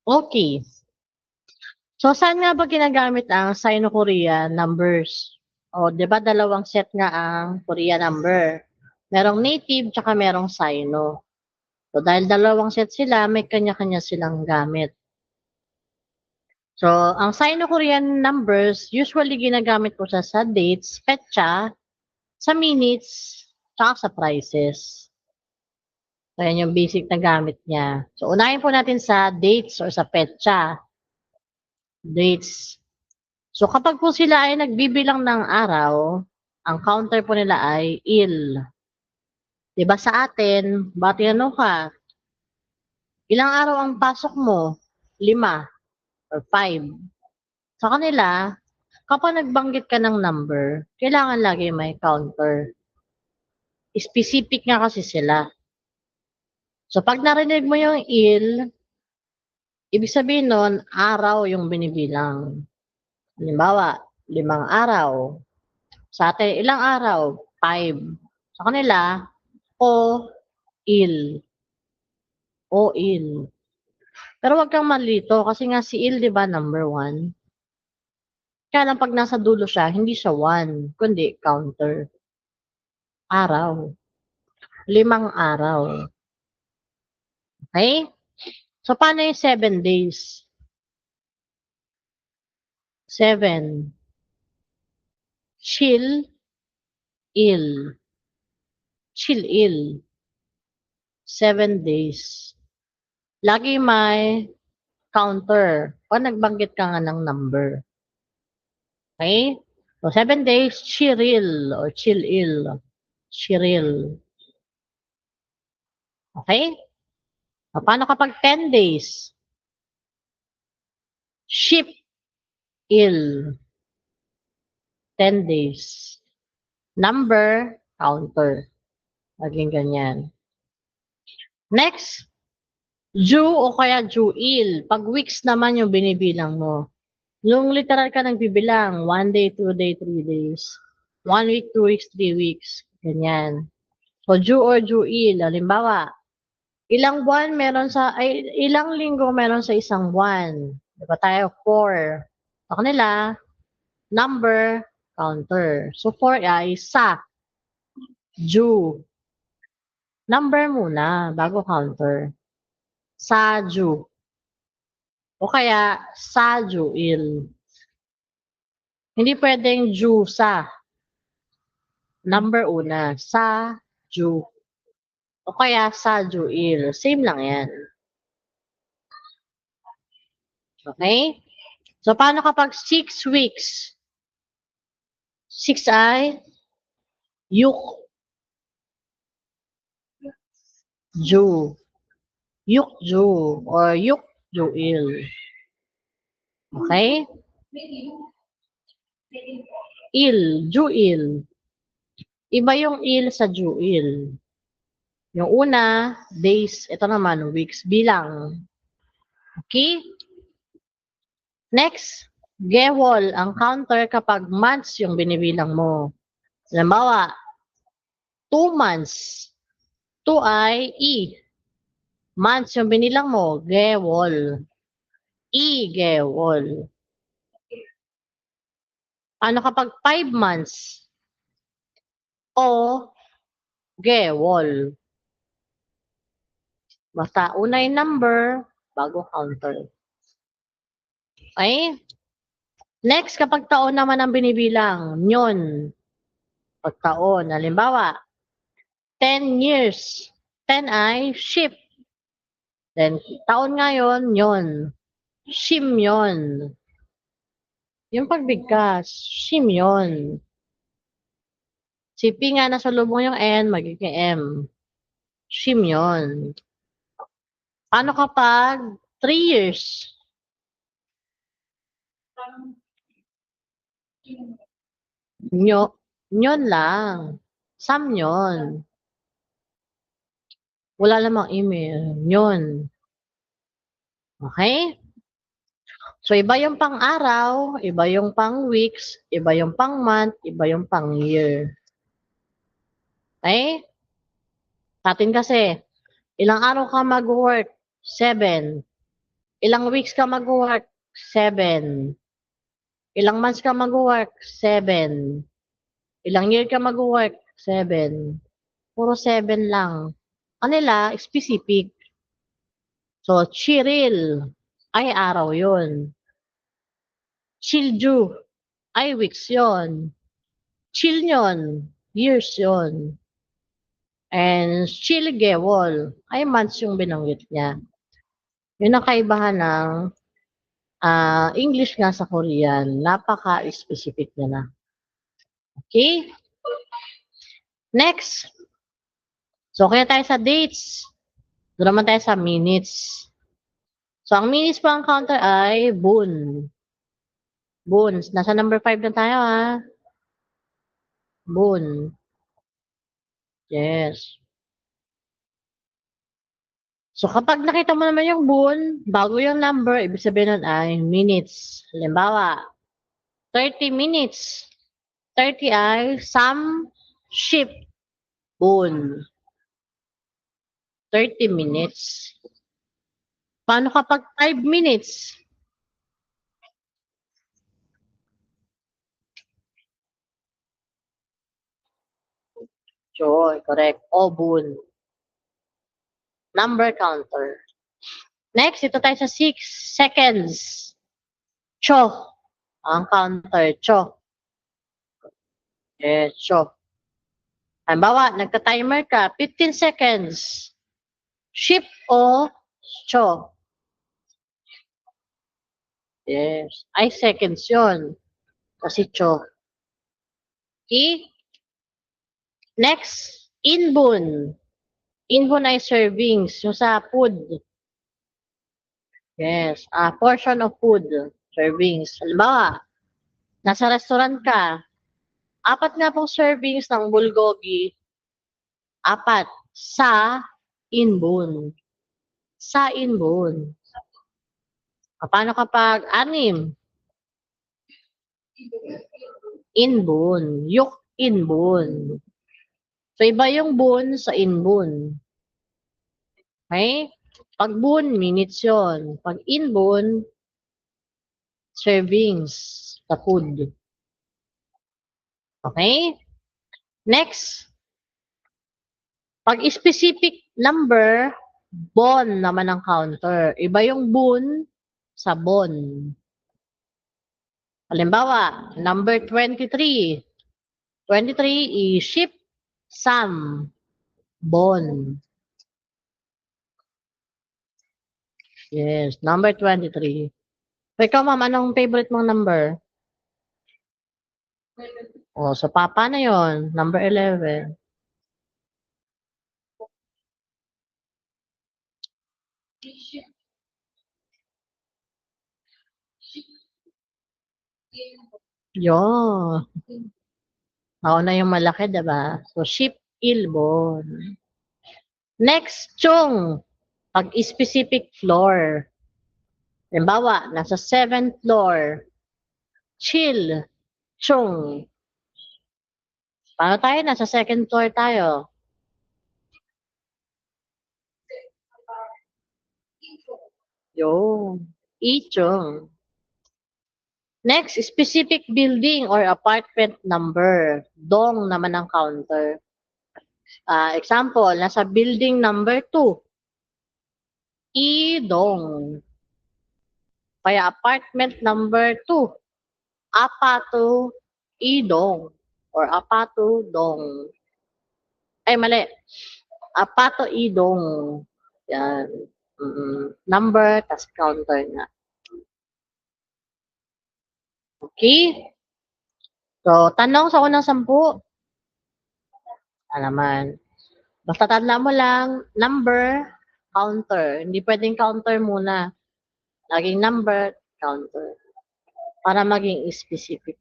Okay. So, saan nga ba ginagamit ang Sino-Korean numbers? O, di ba dalawang set nga ang Korean number? Merong native tsaka merong Sino. So, dahil dalawang set sila, may kanya-kanya silang gamit. So, ang Sino-Korean numbers, usually ginagamit ko siya sa dates, petsa, sa minutes, tsaka sa prices. So, yan yung basic na gamit niya. So, unahin po natin sa dates or sa petsa. Dates. So, kapag po sila ay nagbibilang ng araw, ang counter po nila ay il. Diba sa atin, bati ano ka, ilang araw ang pasok mo? 5 or 5. Sa kanila, kapag nagbanggit ka ng number, kailangan lagi may counter. Specific nga kasi sila. So, pag narinig mo yung il, ibig sabihin nun, araw yung binibilang. Halimbawa, 5 araw. Sa atin, ilang araw? 5. Sa kanila, o il. O il. Pero wag kang malito kasi nga si il, di ba, number 1. Kaya lang pag nasa dulo siya, hindi siya 1, kundi counter. Araw. 5 araw. Okay? So, paano yung 7 days? 7. Chill, il. Chill, il. 7 days. Lagi may counter. Pag nagbanggit ka nga ng number. Okay? So, 7 days, chiril or chill-il. Chiril. Okay? O, paano kapag 10 days? Ship-il. 10 days. Number, counter. Laging ganyan. Next, Ju o kaya Juil. Pag weeks naman yung binibilang mo. Yung literal ka nagbibilang, 1 day, 2 day, 3 days. 1 week, 2 weeks, 3 weeks. Ganyan. So, Ju or Juil. Halimbawa, ilang buwan meron sa, ay, ilang linggo meron sa isang buwan. Diba tayo? 4. Sa kanila, number, counter. So, 4 ay sa, Ju. Number muna, bago counter. Sa, Ju. O kaya, sa, Juil. Hindi pwedeng Ju, sa. Number una, sa, Ju. O kaya, sa, Juil. Same lang yan. Okay? So, paano kapag 6 weeks? 6 ay yuk, ju. Yuk, ju. Or yuk, juil. Okay? Il, juil. Iba yung il sa juil. Yung una, days. Ito naman, weeks. Bilang. Okay? Next, gewol. Ang counter kapag months yung binibilang mo. Halimbawa, 2 months. 2 ay i. Months yung binilang mo, gewol. I-gewol. Ano kapag 5 months? O, gewol. Basta una yung number, bago counter. Okay? Next, kapag taon naman ang binibilang, nyon. Pag taon, halimbawa, 10 years. 10 ay ship. Then, taon ngayon, yon. Shim yon. Yung pagbigkas, shim yon. Si P nga nasa lubong yung N, magiging M. Shim yon. Paano kapag 3 years? Nyon lang. Sam yon. Wala namang email. Nyon. Okay? So, iba yung pang-araw, iba yung pang-weeks, iba yung pang-month, iba yung pang-year. Okay? Sa atin kasi, ilang araw ka mag-work? 7. Ilang weeks ka mag-work? 7. Ilang months ka mag-work? 7. Ilang year ka mag-work? 7. Puro 7 lang. Kanila, specific. So, Chiril ay araw yun. Chilju ay weeks yun. Chilnyon, years yun. And Chilgewol ay months yung binanggit niya. Yun ang kaibahan ng English nga sa Korean. Napaka-specific niya na. Okay? Next. So, kaya tayo sa dates. Doon naman tayo sa minutes. So, ang minutes po ang counter ay Boon. Boon. Nasa number 5 na tayo, ha? Boon. Yes. So, kapag nakita mo naman yung Boon, bago yung number, ibig sabihin nun ay minutes. Halimbawa, 30 minutes. 30 ay some ship. Boon. 30 minutes. Paano kapag 5 minutes? Sure, correct. Obun. Number counter. Next, ito tayo sa 6 seconds. Cho. Ang counter, cho. Yes, cho. Halimbawa, nagka-timer ka, 15 seconds. Ship o cho. Yes. Ay, seconds yun. Kasi cho. Okay? Next, inbun. Inbun ay servings. Yung sa food. Yes. Portion of food. Servings. Halimbawa, nasa restaurant ka, 4 nga pong servings ng bulgogi. 4. Sa inbun. Sa inbun. Paano kapag 6? Inbun. Yuk inbun. So, iba yung bun sa inbun. Okay? Pag bun, minutes yun. Pag inbun, servings sa food. Okay? Next. Pag specific number, bon naman ang counter. Iba yung bun sa bon. Halimbawa, number 23. 23 is ship some bon. Yes, number 23. So, ikaw, ma'am, anong favorite mong number? O, so papa na yon, number 11. Yun. Nauna yung malaki, diba? So, ship ilbon. Next, chung. Pag specific floor. Halimbawa, nasa 7th floor. Chill. Chung. Paano tayo? Nasa 2nd floor tayo. Yung. Ichung. Next, specific building or apartment number. Dong naman ang counter. Example, nasa building number 2. Idong. Kaya apartment number 2. Apatu idong. Or apatu dong. Ay, mali. Apato idong. Yan. Number, tas counter na. Okay? So, tanong sa unang 10. Naman. Basta tandaan mo lang, number, counter. Hindi pwedeng counter muna. Laging number, counter. Para maging specific.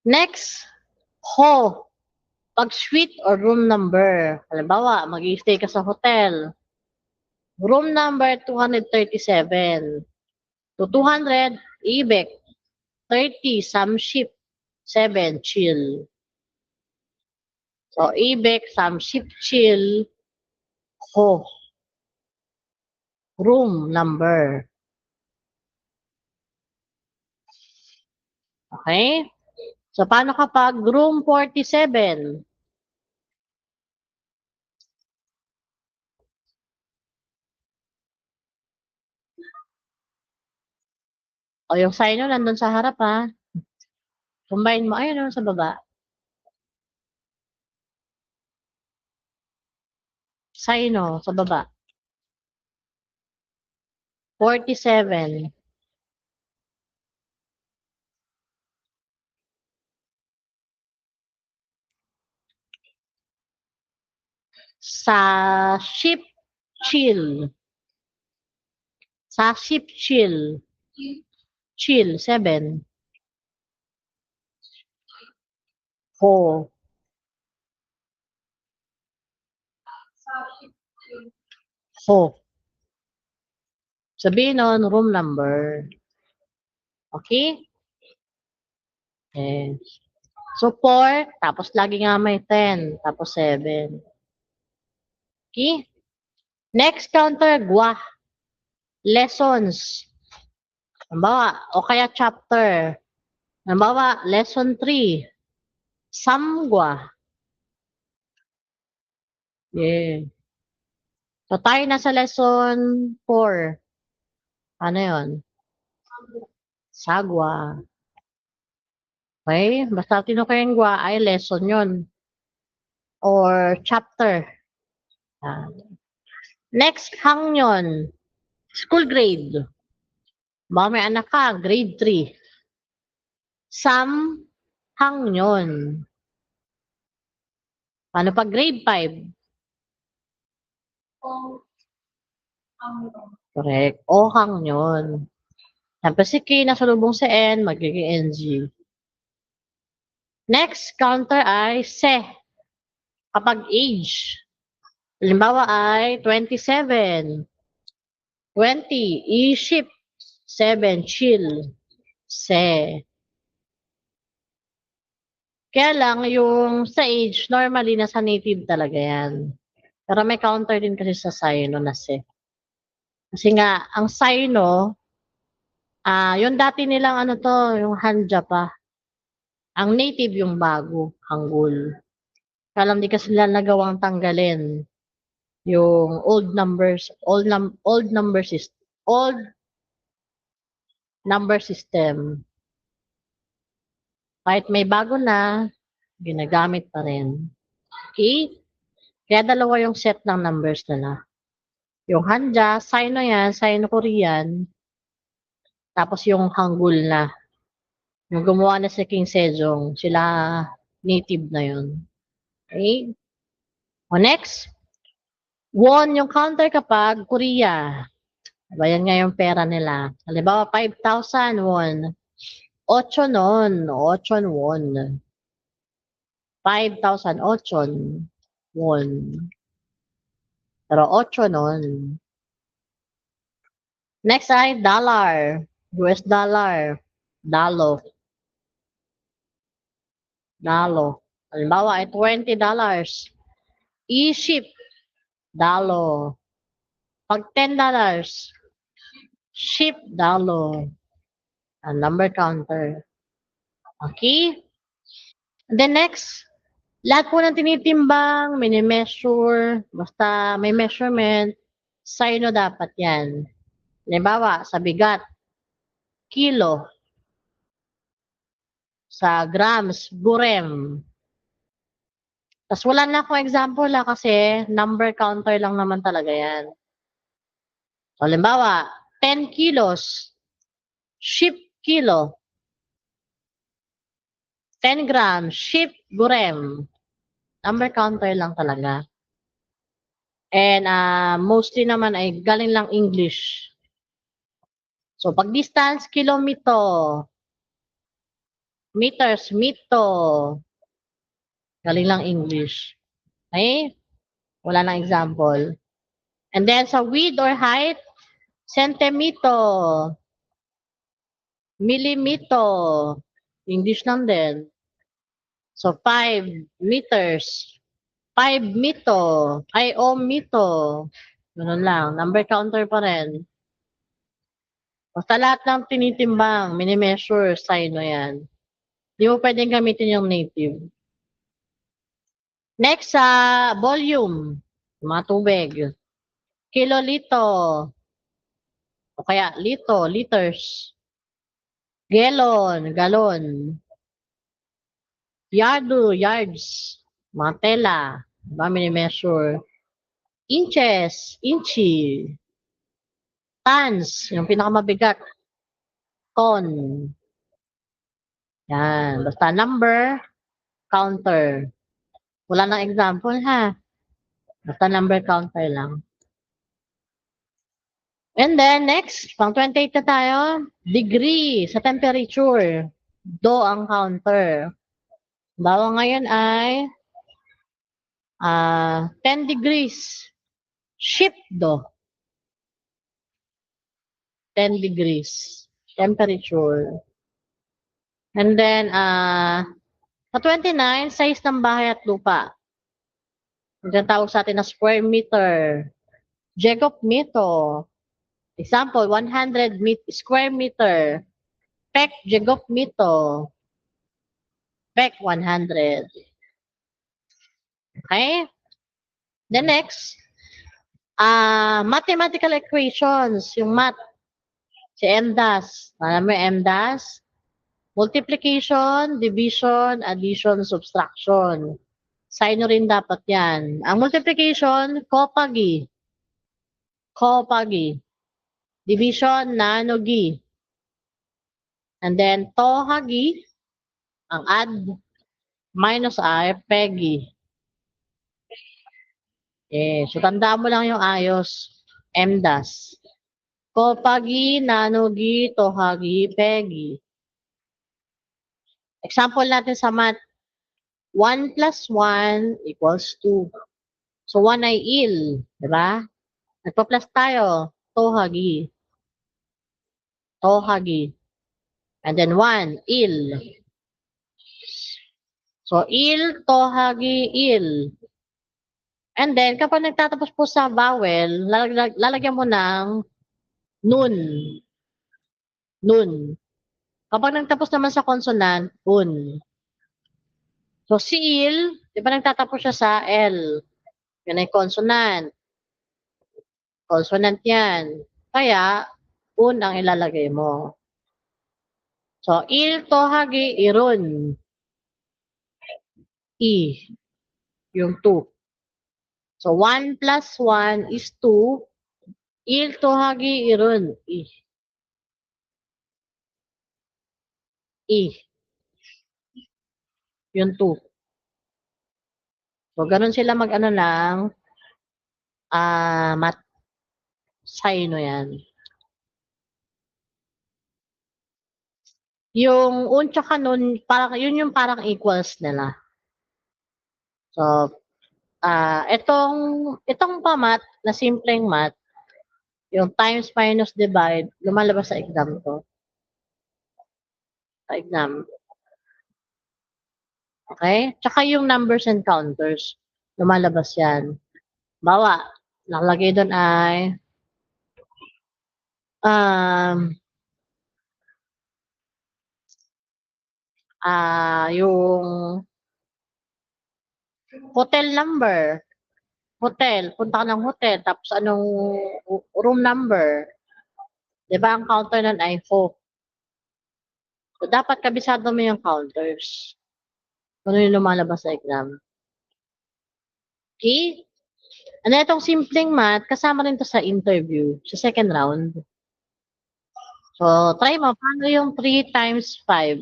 Next, ho. Pag suite or room number. Halimbawa, mag-i-stay ka sa hotel. Room number 237. To 200, ibek. 30, some ship. 7, chill. So, ibek, some ship, chill, ho. room number. Okay? So, paano kapag room 47? O, yung sign nyo nandun sa harap, ha? Combine mo, ayun, sa baba. Sign sa baba. 47. Sa ship chill. Sa ship chill. Chill, 7. Ho. Ho. Sabihin nun, room number. Okay? Okay. So, 4, tapos lagi nga may 10, tapos 7. Okay? Next counter, gwa. Lessons. Halimbawa, o kaya chapter. Halimbawa, lesson 3. Samgwa. Yeah. So, tayo na sa lesson 4. Ano yun? Sagwa. Okay? Basta tinukeng gwa ay lesson yun. Or chapter. Next, hangyon. School grade. Baka may anak ka, grade 3. Sam hangyon. Paano pag grade 5? Correct. O hangyon. Siyempre si K nasalubong sa N, magiging NG. Next counter ay se. Kapag age. Halimbawa ay 27. 20, i-ship. 7, chill. Se. Kaya lang, yung sa age, normally, nasa native talaga yan. Pero may counter din kasi sa Sino na se. Kasi nga, ang Sino, yung dati nilang ano to, yung Hanja pa. Ang native yung bago, Hangul. Kaya lang di kasi nila nagawang tanggalin yung old number system. Kahit may bago na, ginagamit pa rin. Okay? Kaya dalawa yung set ng numbers nila. Yung Hanja, Sino yan, Sino Korean, tapos yung Hangul na. Yung gumawa na si King Sejong, sila native na yun. Okay? O next, won yung counter kapag Korea. Diba yan nga yung pera nila. Halimbawa, 5,000 won. 8 nun. 8 won. 5,000, 8 won. Pero 8 nun. Next ay dollar. US dollar. Dalo. Dalo. Halimbawa ay $20. I-ship. Dalo. Pag $10, ship dalo. Number counter. Okay? And then next, lahat po ng tinitimbang, mini-measure, basta may measurement, Sino dapat yan. Halimbawa, sa bigat, kilo. Sa grams, gurem. Tapos wala na akong example kasi number counter lang naman talaga yan. So, halimbawa, 10 kilos, ship kilo. 10 grams, ship gurem. Number counter lang talaga. And mostly naman ay galing lang English. So, pag distance, kilometer. Meters, mito. Galing lang English. Okay? Wala nang example. And then, sa width or height, centimeter. Millimeter. English lang din. So, 5 meters. 5 meter. Ay, o meter. Ganun lang. Number counter pa rin. Basta lahat ng tinitimbang, mini-measure, sino yan. Hindi mo pwedeng gamitin yung native. Next, sa volume. Mga tubig. Kilolito. O kaya lito, liters. Gallon, galon. Yardo, yards. Mga tela. Diba, mini-measure. Inches, inchi. Tons, yung pinakamabigat. Ton. Yan. Basta number, counter. Wala nang example ha. Basta number counter lang. And then next, pang 28 na tayo. Degree sa temperature. Do ang counter. Bawa ngayon ay 10 degrees. Shift do. 10 degrees. Temperature. And then, sa 29, size ng bahay at lupa. Yung tawag sa atin na square meter. Jacob meter. Example, 100 square meter. Pek Jacob meter. Pek 100. Okay? The next, mathematical equations. Yung math. Si MDAS. Alam mo yung MDAS? Multiplication, division, addition, subtraction. Sino rin dapat yan. Ang multiplication, kopagi. Kopagi. Division, nanogi. And then, tohagi. Ang add, minus ay, pegi. So tandaan mo lang yung ayos. MDAS. Kopagi, nanogi, tohagi, pegi. Example natin sa math. 1 plus 1 equals 2. So 1 ay il. Diba? Nagpa-plus tayo. Tohagi. Tohagi. And then 1, il. So, il, tohagi, il. And then, kapag nagtatapos po sa vowel, lalagyan mo ng nun. Nun. Kapag nagtapos naman sa consonant, un. So, si il, di ba nagtatapos siya sa L? Yan ay consonant. Consonant yan. Kaya, un ang ilalagay mo. So, il, tohagi, irun. I. Yung 2. So, 1 plus 1 is 2. Il tohagi irun. I. I. Yung 2. So, ganun sila mag-ano lang. Mat. Sino yan. Yung un tsaka nun, parang, yun yung parang equals nila. So, itong pamat na simpleng math, yung times minus divide, lumalabas sa exam to. Sa exam. Okay? Tsaka yung numbers and counters, lumalabas yan. Bawa, nakalagay doon ay yung hotel number. Hotel, punta ka ng hotel, tapos anong room number. Diba ang counter nun ay 4. So, dapat kabisado mo yung counters. Ano yung lumalabas sa exam. Okay? Ano itong simpleng math, kasama rin to sa interview, sa second round. So, try mo, paano yung 3 times 5?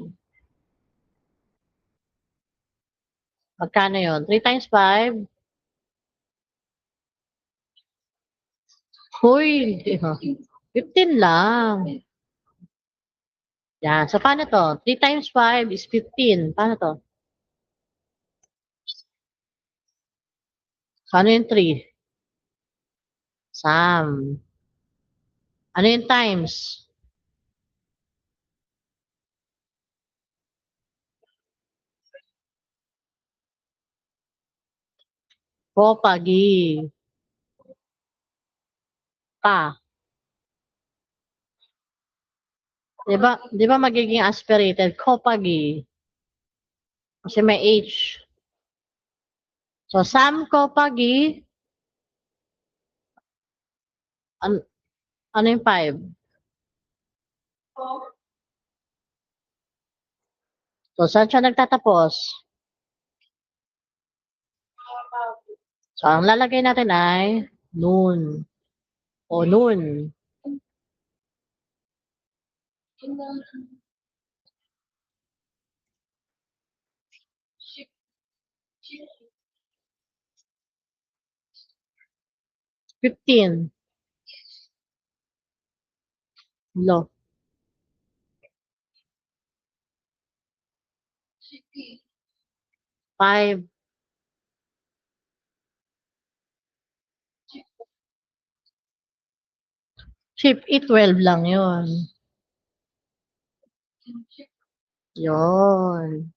Magkano yun? 3 times 5? Hoy, 15 lang. Yan. So, paano to? 3 times 5 is 15. Paano to? So, ano yung 3? Sum. Ano yung times? Kopagi. pa. Di ba magiging aspirated? Kopagi. Kasi may H. So, Sam Kopagi, ano yung 5? So, saan siya nagtatapos? So, ang lalagay natin ay noon. O noon. $15. Lo. 5. Chip E12 lang yun. Yun.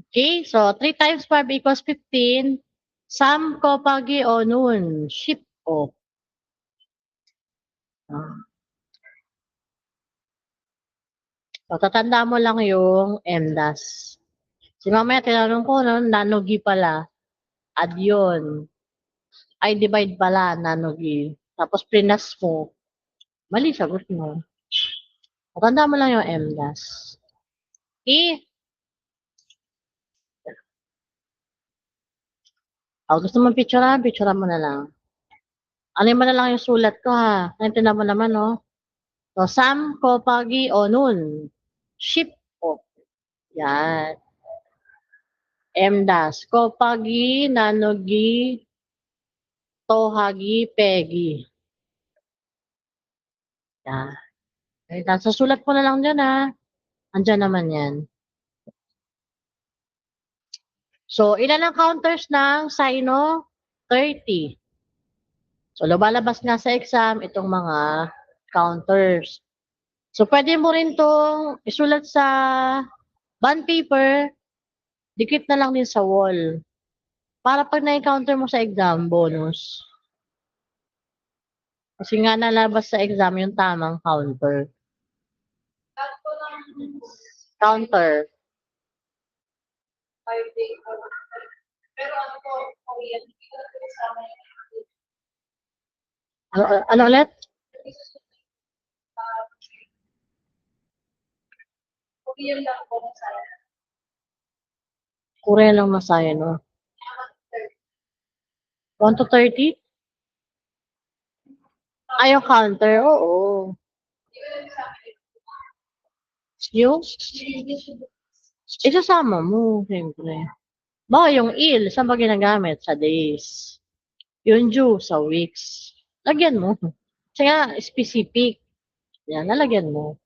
Okay, so 3 times 5 equals 15. Sam Kopagi o noon. Ship o. So, tatanda mo lang yung MDAS. Si mamaya tinanong ko, no, nanogi pala. Add yun. I divide pala, nanogi. Tapos prinas mo. Mali sagot mo. Tatanda mo lang yung MDAS. Okay? Gusto mo picturean? Picturean mo na lang. Ano mo na lang yung sulat ko ha. Naintindihan mo naman, no? So, Sam, Kopagi, o Nun. Ship o. Yan. MDAS. Kopagi, Nanogi, Tohagi, Pegi. Yan. Okay, so, sulat mo na lang dyan ha. Andyan naman yan. So, ilan ang counters ng Sino? 30. So, lumalabas nga sa exam itong mga counters. So, pwede mo rin itong isulat sa bond paper, dikit na lang din sa wall. Para pag na-encounter mo sa exam, bonus. Kasi nga nalabas sa exam yung tamang counter. Counter. Pero ano po, ano ulit? Korean lang masaya, no? 1 to 30? Ayaw counter, oo. Yung? Isasama mo, siyempre. Ba, yung il, saan ba ginagamit? Sa days. Yung due, sa weeks. Lagyan mo. Kasi nga, specific. Yan, nalagyan mo.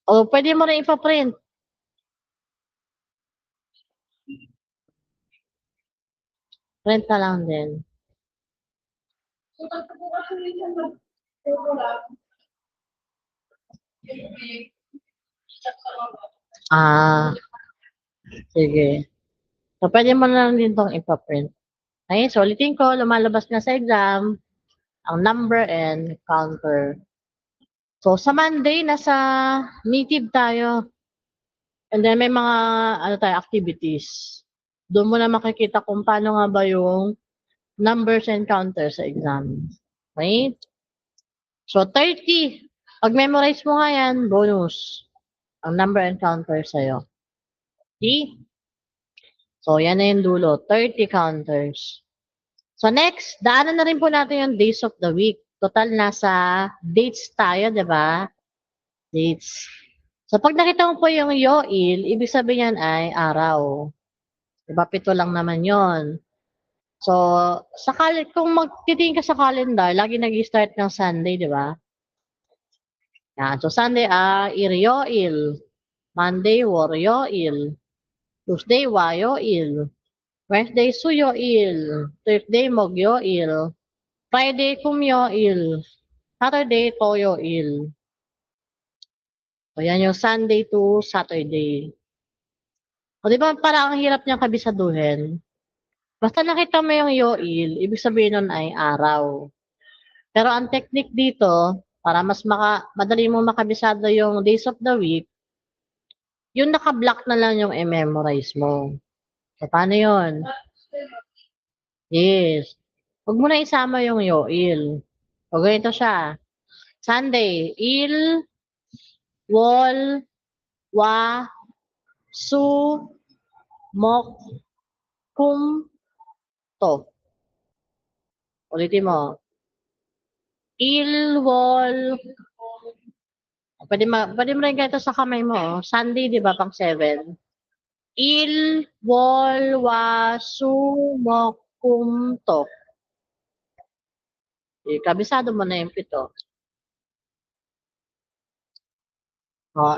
O, pwede mo rin ipaprint. Print na lang din. Sige. So, pwede mo na lang din itong ipaprint. Okay, so ulitin ko, lumalabas na sa exam ang number and counter. So, sa Monday, nasa native tayo. And then, may mga activities. Doon mo na makikita kung paano nga ba yung numbers and counters sa exam. Okay? So, 30. Pag memorize mo nga yan, bonus. Ang number and counter sa'yo. Okay? So, yan na yung dulo. 30 counters. So, next, daanan na rin po natin yung days of the week. Total, nasa dates tayo, di ba? Dates. So, pag nakita mo po yung yoil, ibig sabihin yan ay araw. Diba? 7 lang naman yon. So, kung magtitingin ka sa calendar, lagi nag-start ng Sunday, di ba? Yan. So, Sunday, iryoil. Monday, waryoil. Tuesday, wayoil. Wednesday, suyoil. Thursday, mogyoil. Friday, kumyoil. Saturday, toyoil. So, yan yung Sunday to Saturday. O, di ba parang ang hirap niyang kabisaduhin? Basta nakita mo yung yoil, ibig sabihin nun ay araw. Pero ang technique dito, para mas madali mo makabisado yung days of the week, yung naka-block na lang yung i-memorize mo. So, paano yun? Yes. Huwag mo na isama yung yoil. O ganito siya. Sunday, wol, wa, su, mok, kum, to. Ulitin mo. Wol, pwede mo rin ganito sa kamay mo. Sunday, di ba, pang 7. Wol, wa, su, mok, kum, to. Kabisado mo na yung 7. O,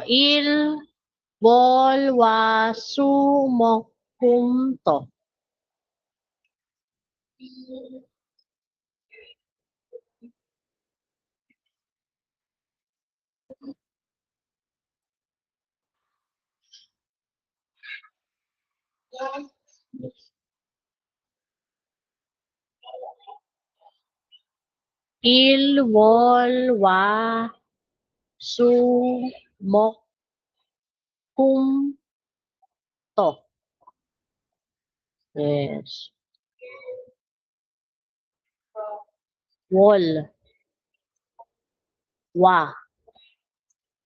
wol, wa, su, mok, kum, to. Wol, wa, su, mok, kum, to. Yes. Wol, wa,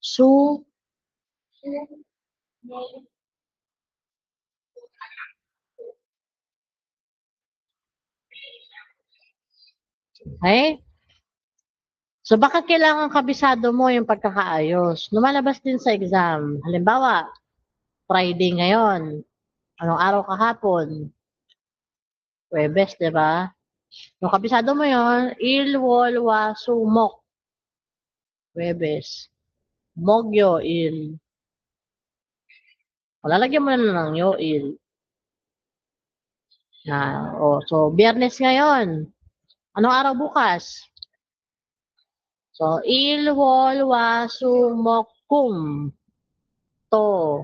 su, okay? So, baka kailangan kabisado mo yung pagkakaayos. Lumalabas din sa exam. Halimbawa, Friday ngayon. Anong araw kahapon? Huwebes, di ba? Kung kabisado mo yon, wol, wa, su, mok. Huwebes. Mogyo, lalagyan mo na lang ng yoil. So, Biyernes ngayon. Anong araw bukas? So, wol, wa, su, mok, kum. To.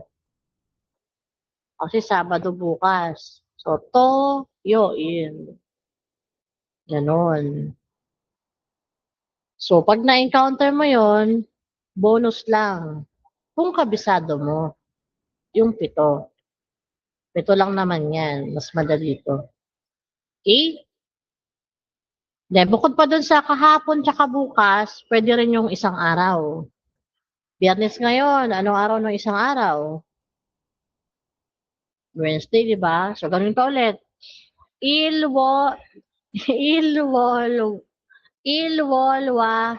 Kasi Sabado bukas. So, yoil. Ganon. So, pag na-encounter mo yon, bonus lang. Kung kabisado mo, yung 7. 7 lang naman yan. Mas madali to. Okay? Then, bukod pa dun sa kahapon tsaka bukas, pwede rin yung isang araw. Biyernes ngayon, anong araw ng isang araw? Wednesday, di ba? So, ganun pa ulit. Ilwo, ilwol, ilwolwa,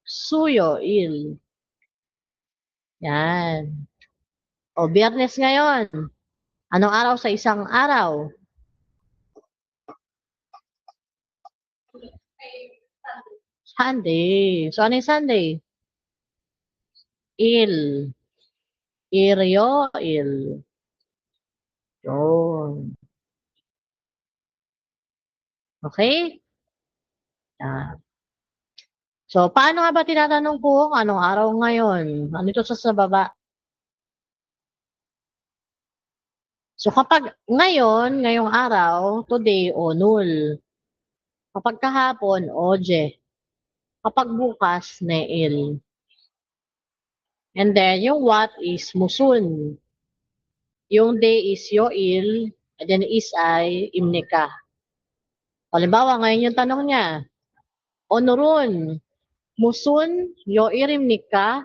suyo, Yan. O, Biyernes ngayon. Anong araw sa isang araw? Sunday. So, ano yung Sunday? Iryo, Yun. Okay? Yan. So, paano nga ba tinatanong kung anong araw ngayon? Ano ito sa baba? So, kapag ngayong araw, today, o null. Kapag kahapon, oje. Kapag bukas, neil. And then, yung what is musun. Yung day is yoil. And then is ay imnika. Halimbawa, ngayon yung tanong niya, onurun, musun, yoir imnika.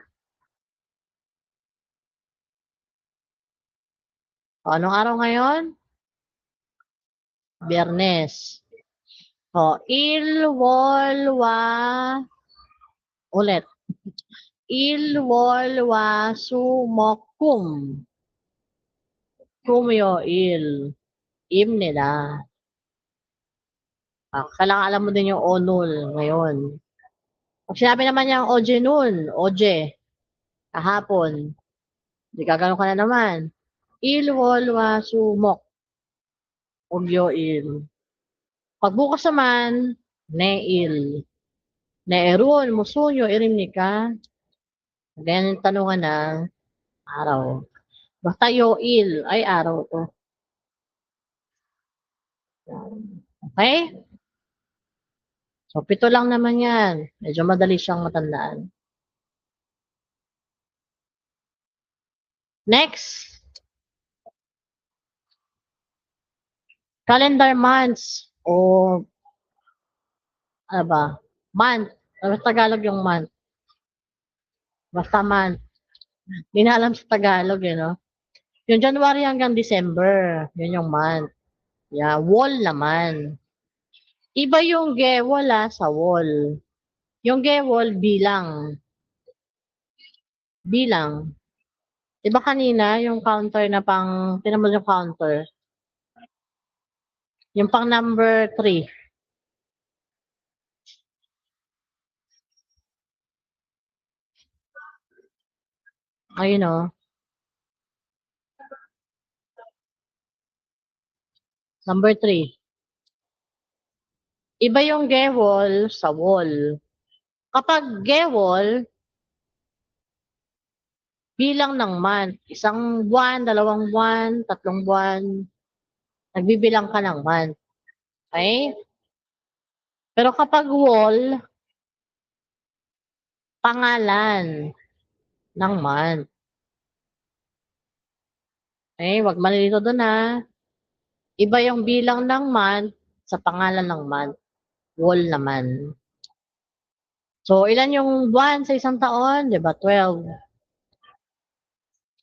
O, anong araw ngayon? Biyernes. O, ilwolwa, ulit. Ilwolwa sumokum. Kumyo im nila. Kailangan alam mo din yung onul ngayon. Pag sinabi naman niya oje nun, oje, kahapon, di gagano ka na naman. Ilwolwa sumok. Ugyo Pagbukas naman, neil. Neerun, musunyo, irimnika. Ganyan tanungan ng araw. Basta yoil, ay araw to. Okay? So, 7 lang naman yan. Medyo madali siyang matandaan. Next, calendar months o ano ba? Month. Ano sa Tagalog yung month? Basta month. Hindi na alam sa Tagalog eh, no? Yung January hanggang December, yun yung month. Yeah, wall naman. Iba yung gewol sa wall. Yung gewol bilang. Bilang. Diba kanina yung counter na pang, tinan mo yung counter. Yung pang number 3. Ayun o. Number 3. Iba yung gewol sa wall. Kapag gewol, bilang ng month. Isang buwan, 2 buwan, 3 buwan. Nagbibilang ka ng month. Okay? Pero kapag wall, pangalan ng month. Okay? Wag malilito doon ha. Iba yung bilang ng month sa pangalan ng month. Wall naman. So, ilan yung buwan sa isang taon? Diba? 12.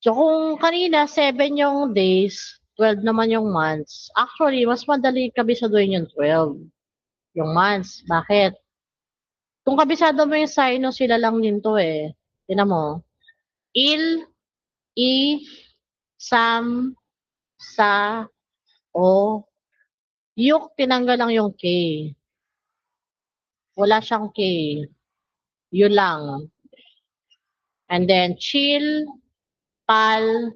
So, kung kanina 7 yung days, 12 naman yung months. Actually, mas madali kabisaduhin yung 12. Yung months. Bakit? Kung kabisado mo yung sino, sila lang din to eh. Tingnan mo. Il, I, Sam, Sa, O. Yuk, tinanggal lang yung K. Wala siyang K. Yun lang. And then, chill, pal,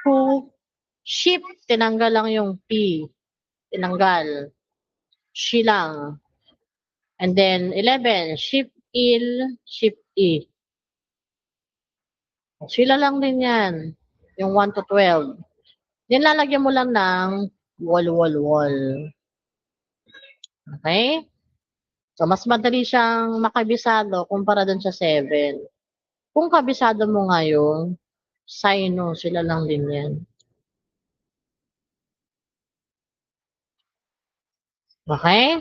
who, ship, tinanggal lang yung P. Tinanggal. She lang. And then, 11, ship, il, ship, I. Sila lang din yan. Yung 1 to 12. Then, lalagyan mo lang ng wall, wall, wall. Okay? So, mas madali siyang makabisado kumpara dun sa 7. Kung kabisado mo nga yung sino, sila lang din yan. Okay?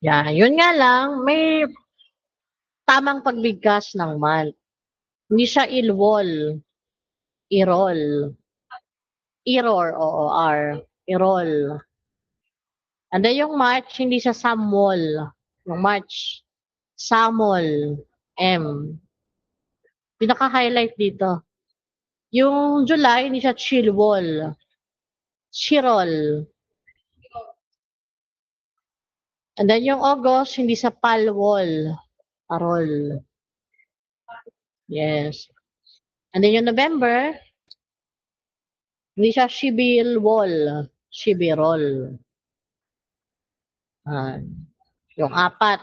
Yan. Yun nga lang, may tamang pagbigkas ng month. Hindi siya ilwol. Irol. Error, oo, R. Irol. And then yung March, hindi siya Samwol. Yung March, Samol. M. Pinaka-highlight dito. Yung July, hindi siya Chilwol. Chirol. And then yung August, hindi sa Palwol. Parol. Yes. And then yung November, hindi siya Shibilwol. Shibirol. Yung 4.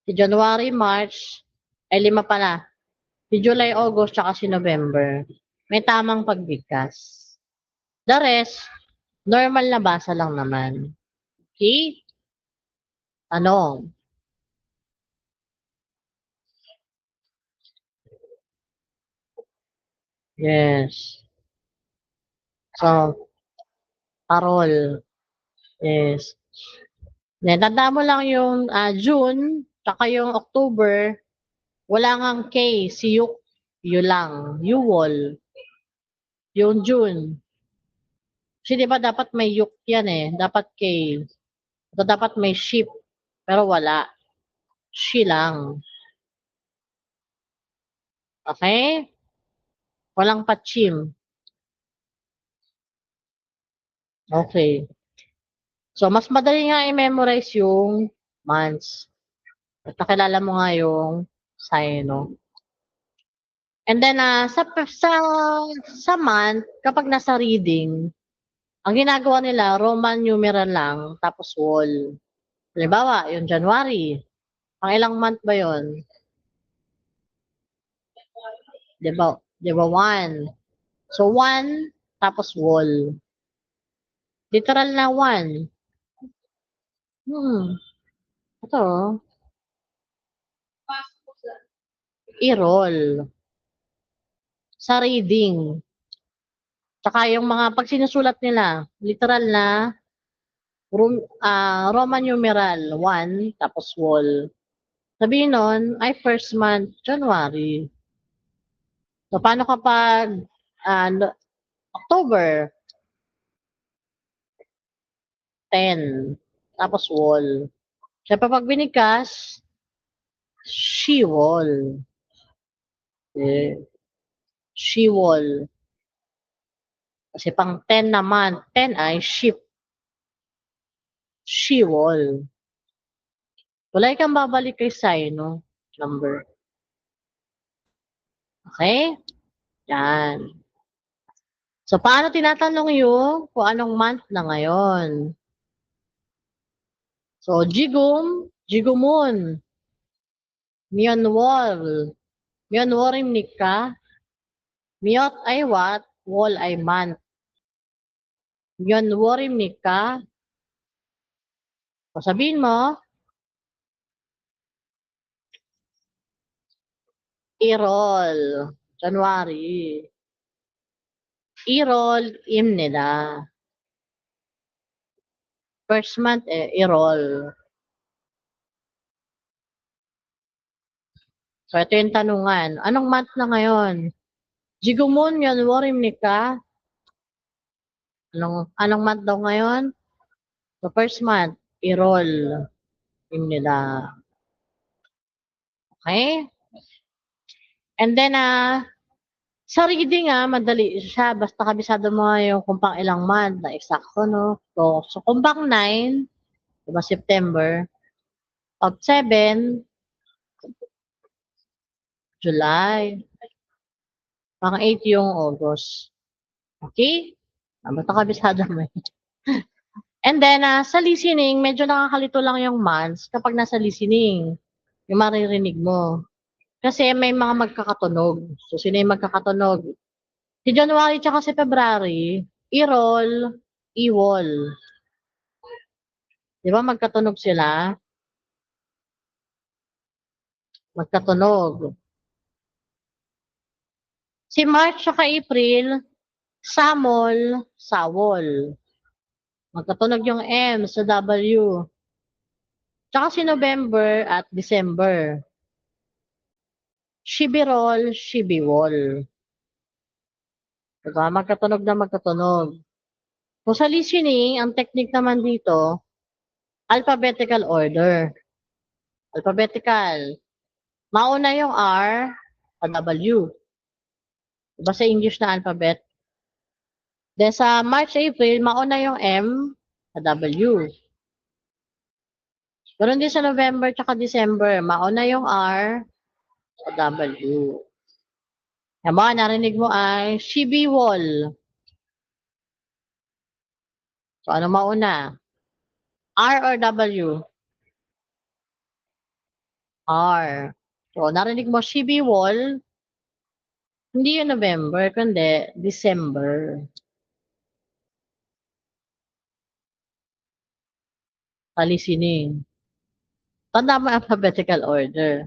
Si January, March, ay 5 pala. Si July, August, tsaka si November. May tamang pagbigkas. The rest, normal na basa lang naman. Okay? Ano? Yes. So, parol. Yes. Then, tanda mo lang yung June, tsaka yung October, wala ngang K, si Yuk, yun lang. Yuwol. Yung June. Kasi di ba dapat may Yuk yan eh. Dapat K. So, dapat may ship. Pero wala. She lang. Okay? Walang patchim. Okay. So, mas madali nga i-memorize yung months. At nakilala mo nga yung sino. And then, sa month, kapag nasa reading, ang ginagawa nila, Roman numeral lang, tapos wall. Halimbawa, yung January. Ang ilang month ba yon? Di ba 1? So, 1, tapos wall. Literal na 1. Ito. I-roll. Sa reading. Tsaka yung mga, pag sinusulat nila, literal na Roman numeral 1, tapos wall. Sabihin nun, ay first month, January. So, paano kapag October 10, tapos wall. Siyempre pag binikas, she wall. Okay. She wall. Kasi pang 10 naman, 10 ay ship. She wall. Wala kang babalik kay sino number. Okay? Yan. So, paano tinatanong yung kung anong month na ngayon? So, Jigum, Jigumon. Mionwol. Mionworim nika. Miot ay what? Wall ay month. Mionworim nika. So, sabihin mo, Irol. January. Irol imnida. First month, Irol. So, ito yung tanungan. Anong month na ngayon? Jigumon yun, warim nika. Anong month daw ngayon? The first month, Irol. Imnida. Okay? And then, sa reading, madali siya. Basta kabisado mo yung kung pang ilang month na eksakto, no? So kung pang 9, diba September, pag 7, July, pang 8 yung August. Okay? Basta kabisado mo. And then, sa listening, medyo nakakalito lang yung months kapag nasa listening. Yung maririnig mo. Kasi may mga magkakatunog. So, sino yung magkakatunog? Si January tsaka si February, i-roll, i-wall. Di ba magkatunog sila? Magkatunog. Si March tsaka April, samol, sawol. Magkatunog yung M sa W. Tsaka si November at December. Shibirol, shibiwol. Diba? Magkatunog na magkatunog. Kung sa listening, ang technique naman dito, alphabetical order. Alphabetical. Mauna yung R sa W. Diba sa English na alphabet? Then sa March, April, mauna yung M sa W. Meron din sa November tsaka December, mauna yung R sa W. Yan mo, narinig mo ay shibiwol. So, ano mauna? R or W? R. So, narinig mo shibiwol, hindi yung November, kundi December. Sa listening. Tanda mo alphabetical order.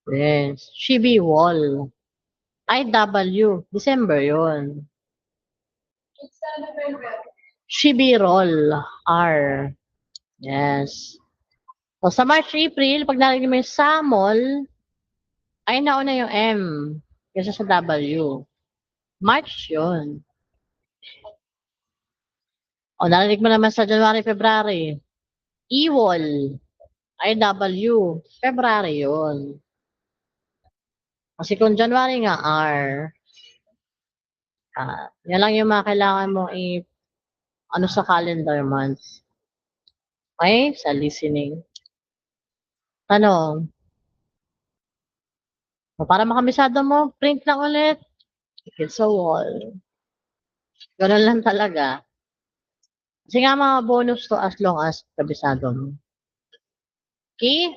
Yes. Shibiwol. IW. December yun. Shibirol. R. Yes. So, sa March, April, pag narinig mo yung Samol, ay nauna yung M kaysa sa W. March yun. O, narinig mo naman sa January, February. Iwol. IW. February yun. Kasi kung January nga, R. Yan lang yung mga kailangan mo ano sa calendar months. Okay? Sa listening. Tanong. Para makamisado mo, print lang ulit. It's a wall. Ganun lang talaga. Kasi nga mga bonus to as long as kabisado mo. Okay?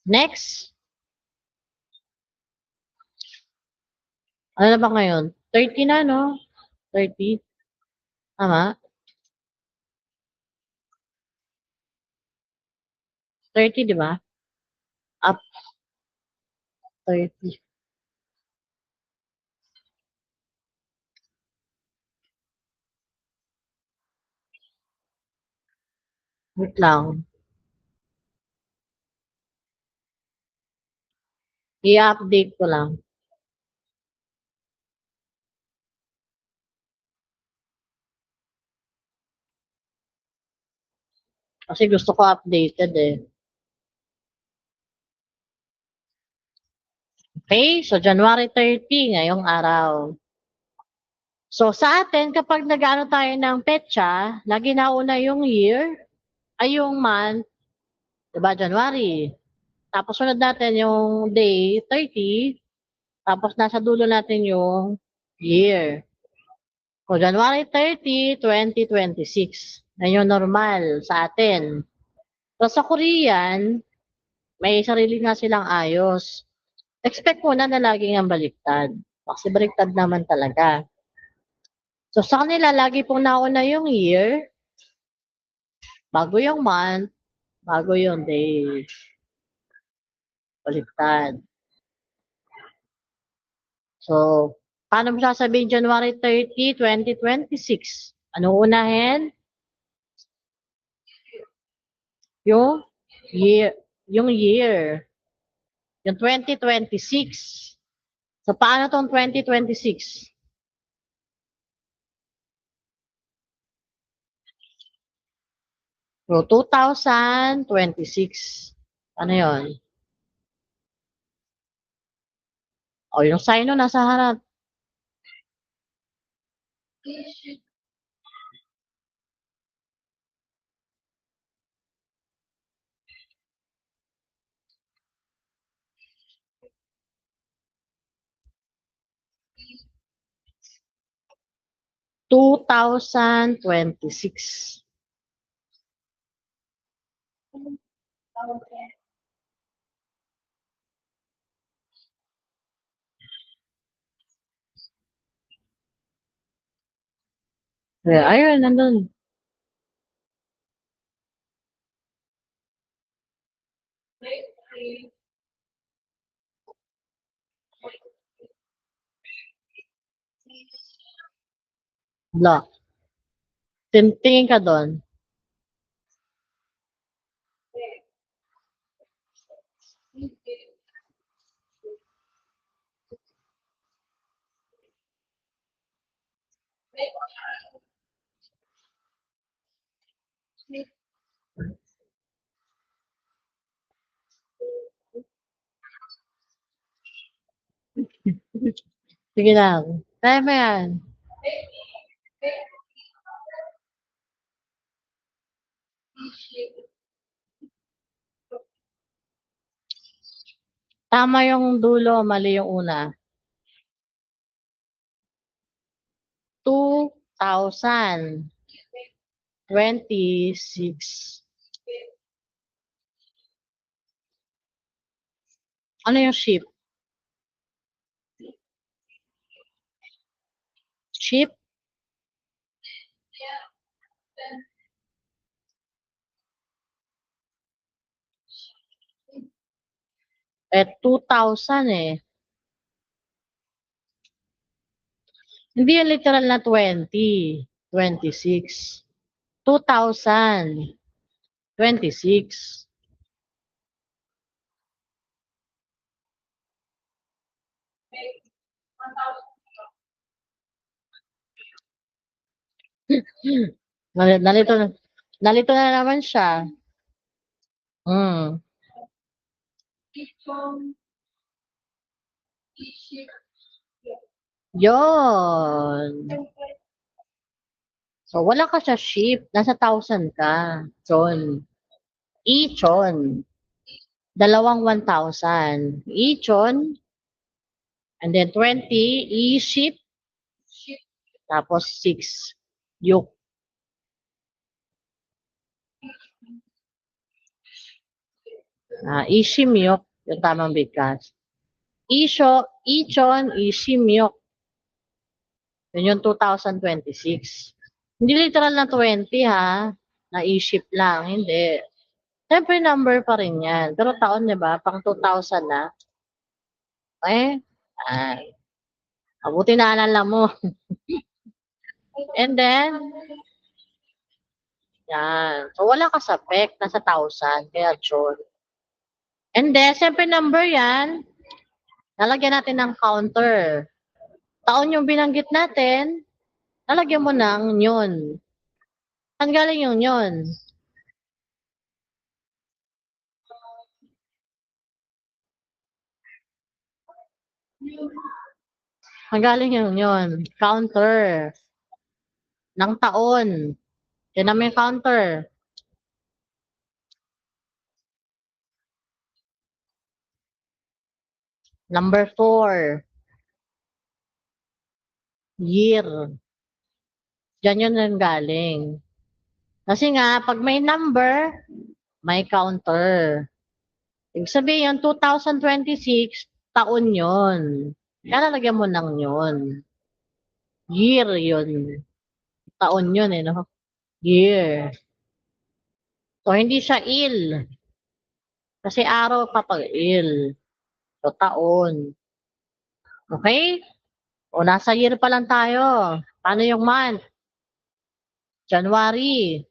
Next. Ano na ba ngayon? 30 na, no? 30. Tama? 30, di ba? Up 30. Wait lang. I-update ko lang. Kasi gusto ko updated eh. Okay, so January 30, ngayong araw. So sa atin, kapag nag-ano tayo ng petsa, lagi nauna yung year, ay yung month, diba, January. Tapos sunod natin yung day, 30, tapos nasa dulo natin yung year. So January 30, 2026. Na yung normal sa atin. So sa Korean, may sarili nga silang ayos. Expect mo na laging ang baliktad. Kasi baliktad naman talaga. So sa kanila, lagi pong nauna yung year, bago yung month, bago yung day. Baliktad. So, paano mo sasabihin January 30, 2026? Ano unahin? Yung year. Yung year. Yung 2026. So, paano tong 2026? So, 2026. Ano yon? O, yung sign no, nasa harap. Two thousand 26. Ayun, nandun. Block. Tingin ka doon. Sige lang. Kaya mo yan. Tama yung dulo, mali yung una. 2026. Ano yung ship? Ship? Eh, 2000 eh. Hindi yung literal na 20. 26. 2000. 26. Nalito na. Nalito na naman siya. Hmm. Yon. So, wala ka sa ship. Nasa 1,000 ka. Chon. Ichon. Dalawang 1,000. Ichon. And then 20. I-ship. Tapos 6. Yuk. Ishimyok. Yung tamang bigkas. Isho. Ichon. Ishimyok. Yun yung 2026. Hindi literal na 20 ha, na i-ship lang, hindi. Siyempre number pa rin yan, pero taon 'di ba, pang 2000 na. Eh, ay, mabuti naalala mo. And then, yan. So, wala ka sa pek, nasa 1,000, kaya June. And then, siyempre number yan, lalagyan natin ng counter. Taon yung binanggit natin, lalagyan mo ng yun. Saan galing yung yun? Saan galing yung yun? Counter. Ng taon. Yan naman yung counter. Number 4. Year. Diyan yun ang galing. Kasi nga, pag may number, may counter. Ibig sabihin yung 2026, taon yun. Kaya lalagyan mo ng yun. Year yun. Taon yun eh, no? Year. So, hindi siya il. Kasi araw kapag il. So, taon. Okay? O, nasa year pa lang tayo. Paano yung month? January.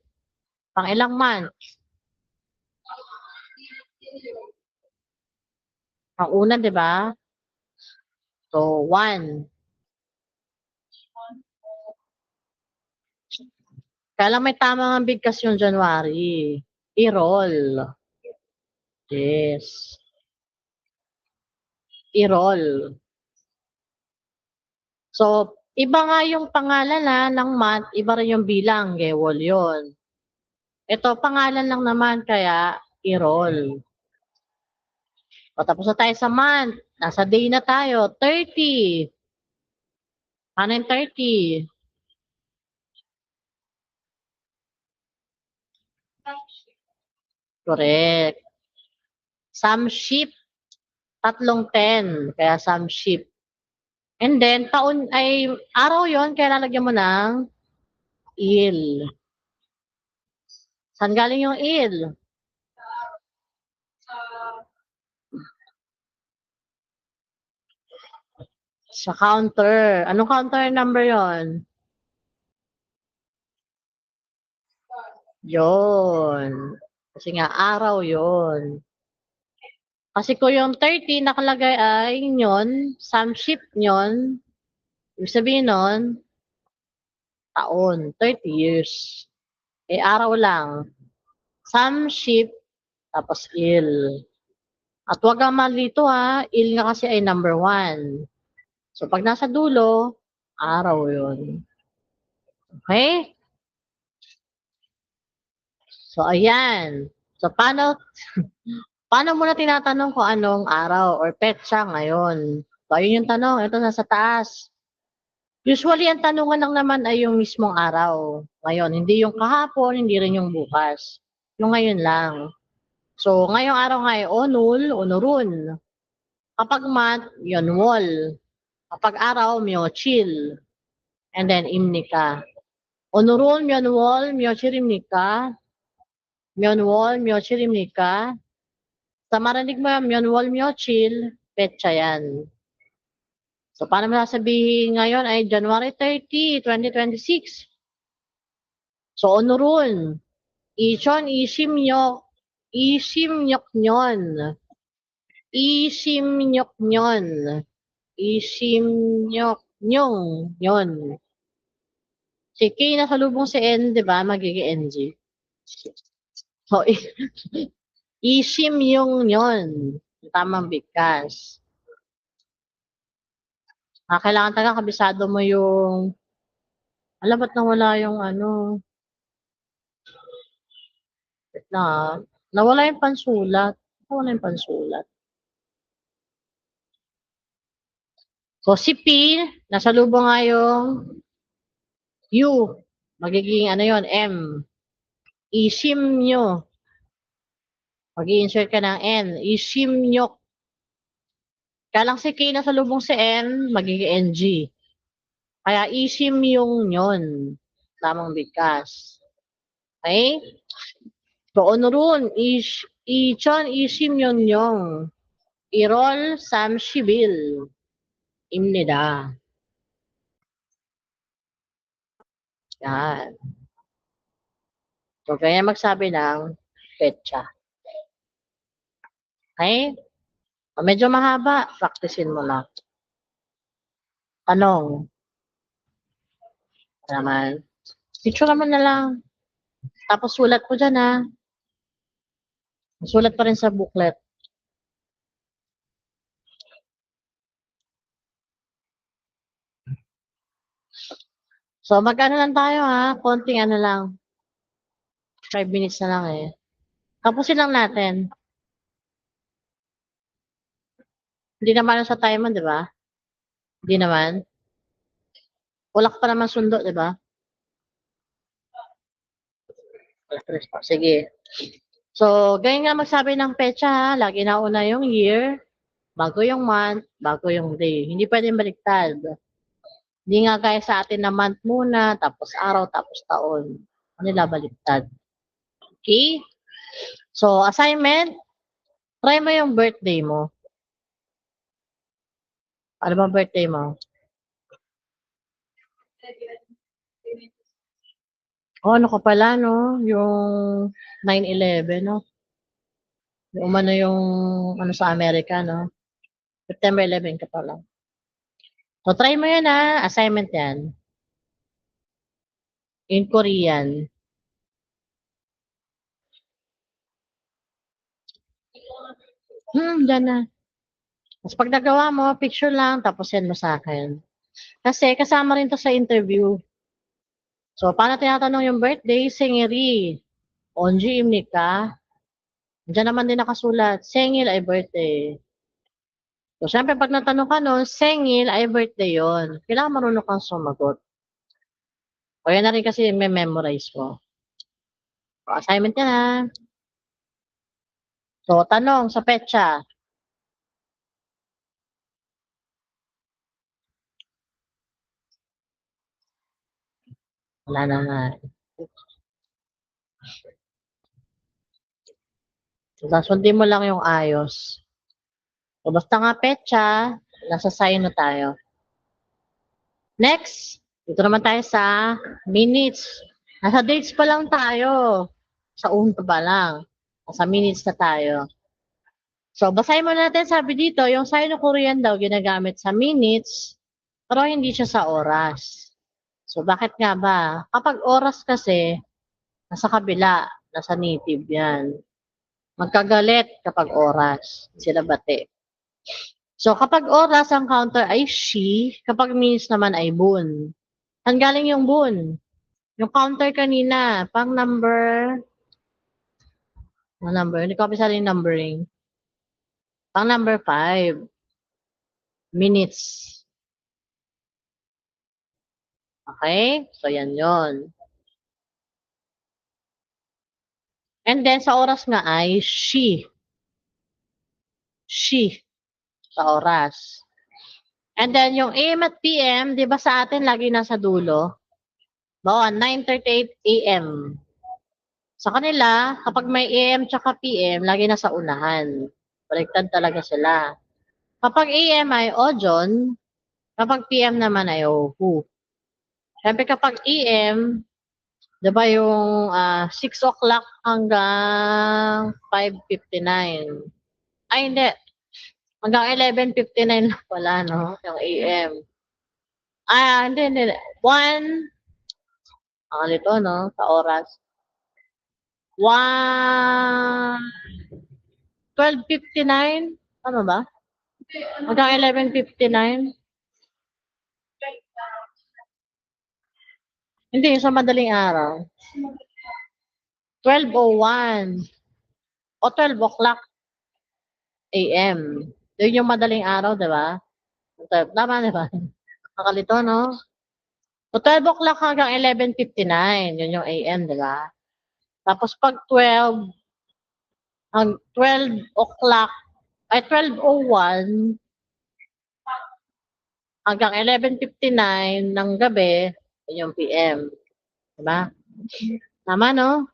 Pang ilang month? Pang una, di ba? So, 1. Kaya lang may tamang ang bigkas yung January. I-roll. Yes. I-roll. So, iba nga yung pangalan ng month, iba rin yung bilang, gewol yun. Ito, pangalan lang naman, kaya i-roll. O, tapos na tayo sa month. Nasa day na tayo, 30. Ano yung 30? Correct. Some ship, tatlong 10, kaya some ship. And then, taon ay, araw yon kaya lalagyan mo ng il. Saan galing yung il? Sa counter. Anong counter number yon? Yon. Kasi nga, araw yon. Kasi kung yung 30 nakalagay ay yon, some ship yon, ibig sabihin nun, taon, 30 years. Eh, araw lang. Some ship, tapos il. At wag kang malito ha, il nga kasi ay number 1. So, pag nasa dulo, araw yun. Okay? So, ayan. So, paano mo na tinatanong kung anong araw or petsa ngayon? So, ayun yung tanong. Ito nasa taas. Usually, ang tanungan lang naman ay yung mismong araw. Ngayon, hindi yung kahapon, hindi rin yung bukas. Yung ngayon lang. So, ngayong araw nga ay onul, onurun. Kapag month, yonwol. Kapag araw, myochil. And then, imnika. Onurun, myonwol, myochirimnika. Myonwol, myochirimnika. Sa marinig mo yung myonwol, myochil, petsa yan. So, paano mo sasabihin ngayon ay January 30, 2026. So, onurun. Ichon, isimnyok nyon. Isimnyok nyon. Isimnyok nyong yon. Si K nasalubong si N, di ba? Magiging NG. So, isim yung yon. Tamang bigkas. Kailangan talaga kabisado mo yung, alam ba't nawala yung ano, nawala yung pansulat. Nawala yung pansulat. So, si P, nasalubong nga yung U. Magiging ano yon, M. Isim nyo. Mag-i-insert ka ng N. Isim nyo. Kaya lang si K nasalubong si N, magiging NG. Kaya isim yung yon. Tamang bigkas. Okay? So, onurun, ichon isim yon. Irol sam시bil. 입니다. Yan. So, kaya magsabi ng petsa. Okay? Medyo mahaba, practicein mo lang. Tanong. Naman. Picture naman na lang. Tapos sulat ko dyan ha. Sulat pa rin sa booklet. So, mag-ano lang tayo ha. Konting ano lang. 5 minutes na lang eh. Tapusin lang natin. Hindi naman sa timer, di ba? Hindi naman. Wala ka pa naman sundo, di ba? Sige. So, ganyan nga magsabi ng petsa ha. Lagi na una yung year, bago yung month, bago yung day. Hindi pwedeng baliktad. Hindi nga kaya sa atin na month muna, tapos araw, tapos taon. Nila baliktad. Okay? So, assignment, try mo yung birthday mo. Ano ba birthday mo? Oh, ano ka pala, no? Yung 9/11, no? Yung umano yung ano sa Amerika, no? September 11 ka pala. So, try mo yan, ha? Assignment yan. In Korean. Dyan na. Tapos pag nagawa mo, picture lang, tapos send mo sa akin. Kasi kasama rin to sa interview. So, paano tinatanong yung birthday? Sengeri. Onji imni ka? Diyan naman din nakasulat, sengil ay birthday. So, syempre, pag natanong ka nun, sengil ay birthday yon. Kailangan marunong kang sumagot. O yan na rin kasi may memorize mo. So, assignment yan ha. So, tanong sa petsa. Wala na nga. So, sundin mo lang yung ayos. So, basta nga petsa, nasa sign na tayo. Next, dito naman tayo sa minutes. Nasa dates pa lang tayo. Sa unto pa lang. Nasa minutes na tayo. So, basahin mo natin, sabi dito, yung Sino-Korean daw ginagamit sa minutes, pero hindi siya sa oras. So, bakit nga ba? Kapag oras kasi, nasa kabila, nasa native yan. Magkagalit kapag oras. Sila bate. So, kapag oras, ang counter ay she, kapag minutes naman ay boon. Saan galing yung boon? Yung counter kanina, pang number, hindi ko kabisado yung numbering. Pang number 5, minutes. Okay? So, yan yon. And then, sa oras nga ay she. She. Sa oras. And then, yung AM at PM, di ba sa atin lagi nasa dulo? Bawa, 9:38 AM. Sa kanila, kapag may AM tsaka PM, lagi nasa unahan. Baliktad talaga sila. Kapag AM ay ojon, kapag PM naman ay ohu. Siyempre kapag AM, di ba yung 6 o'clock hanggang 5:59. Ay, hindi. Hanggang 11:59 lang pala, no? Yung AM. Hindi. 1, ito, no? Sa oras. 1, 12:59. Ano ba? Hanggang 11:59. Hindi, sa madaling araw. 12:01 o 12 o'clock AM. Yun yung madaling araw, di ba? Tama, di ba? Nakalito, no? So, 12 o'clock hanggang 11:59. Yun yung AM, di ba? Tapos pag 12 o'clock, ay 12:01 hanggang 11:59 ng gabi, yun yung PM. Diba? Tama, no?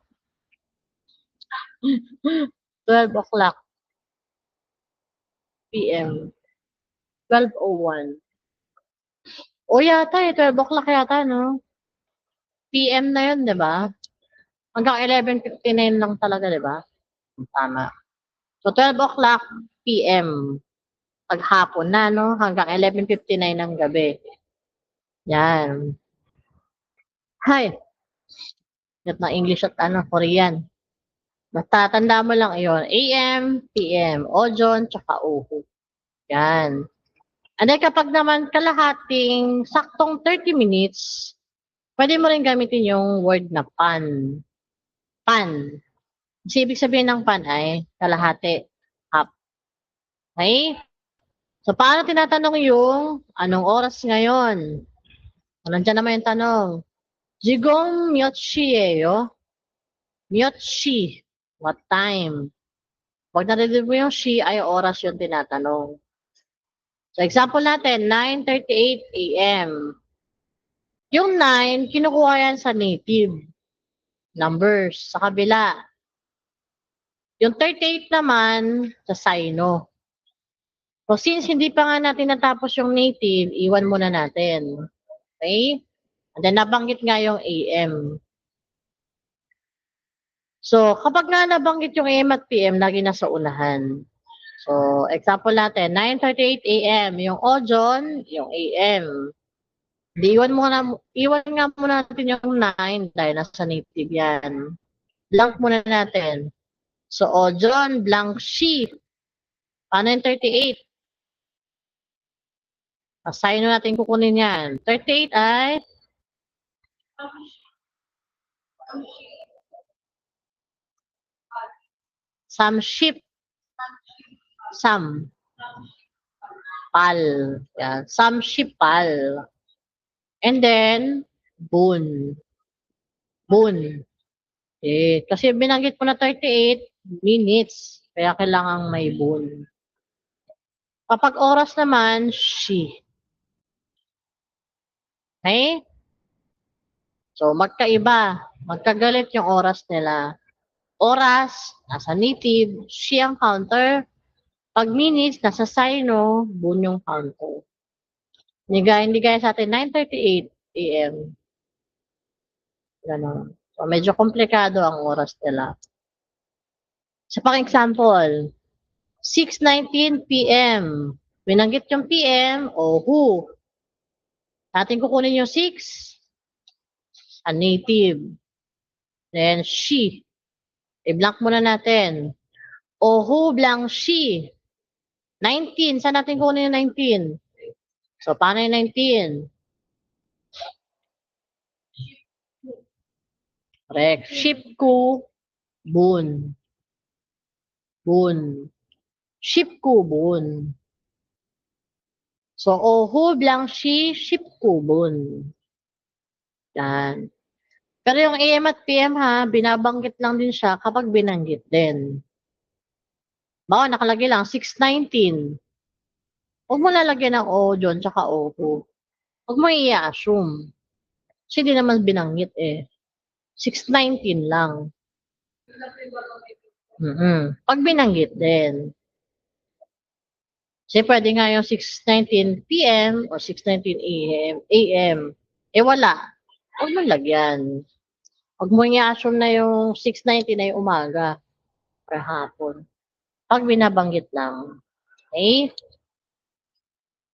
12 o'clock PM. 12:01. O yata 12 o'clock yata, no? PM na yun, di ba? Hanggang 11:59 lang talaga, di ba? Tama. So, 12 o'clock PM. Paghapon na, no? Hanggang 11:59 ng gabi. Yan. Hay. Gat na English at Korean. Matatanda mo lang iyon. AM, PM, Ojon, tsaka Oho. Yan. And then kapag naman kalahating saktong 30 minutes, pwede mo rin gamitin yung word na pan. Pan. Kasi ibig sabihin ng pan ay kalahati. Half. Okay? So, paano tinatanong yung anong oras ngayon? Nandiyan naman yung tanong. Jigong myotshieyo? Myotshi. What time? Pag narinig mo yung she, ay oras yung tinatanong. So, example natin, 9:38 a.m. Yung 9, kinukuha yan sa native numbers, sa kabila. Yung 38 naman, sa sino. So, since hindi pa nga natin natapos yung native, iwan muna natin. Okay? And then, nabanggit nga yung AM. So, kapag nga nabanggit yung AM at PM, lagi nasa unahan. So, example natin, 9:38 a.m. Yung Ojon, yung AM. Iwan nga muna natin yung 9 dahil nasa native yan. Blank muna natin. So, Ojon, blank she. Paano yung 38? Assign natin kukunin yan. 38 ay some sheep. Some. Pal. Yan. Some sheep pal. And then, boon. Boon. Eh, kasi binanggit mo na 38 minutes. Kaya kailangang may boon. Kapag oras naman, she. Okay? So, magkaiba. Magkagalit yung oras nila. Oras, nasa native, she ang counter. Pag minutes, nasa sino, boon yung counter. Hindi gaya sa atin, 9:38 a.m. Ganon. So, medyo komplikado ang oras nila. Sa pang-example, 6:19 p.m. Binanggit yung PM o who. Ating kukunin yung 6, a native. Then, she. I-blank muna natin. O who blank she. 19. Saan natin kukunin yung 19? So, paano yung 19? Correct. Ship ko, boon. Boon. Ship ko, boon. So, o who blank she, ship ko, boon. Yan. Pero yung AM at PM ha, binabanggit lang din siya kapag binanggit din. Baka nakalagay lang, 6:19. Huwag mo lalagyan ng O dyan, tsaka O ko. Huwag mo i-assume. Kasi di naman binanggit eh. 6:19 lang. Pag binanggit din. Kasi pwede nga yung 6:19 PM o 6:19 AM. Eh wala. Huwag mo lagyan. Huwag mo i-assume na yung 6:19 na yung umaga. Kahapon. Pag binabanggit lang. Okay?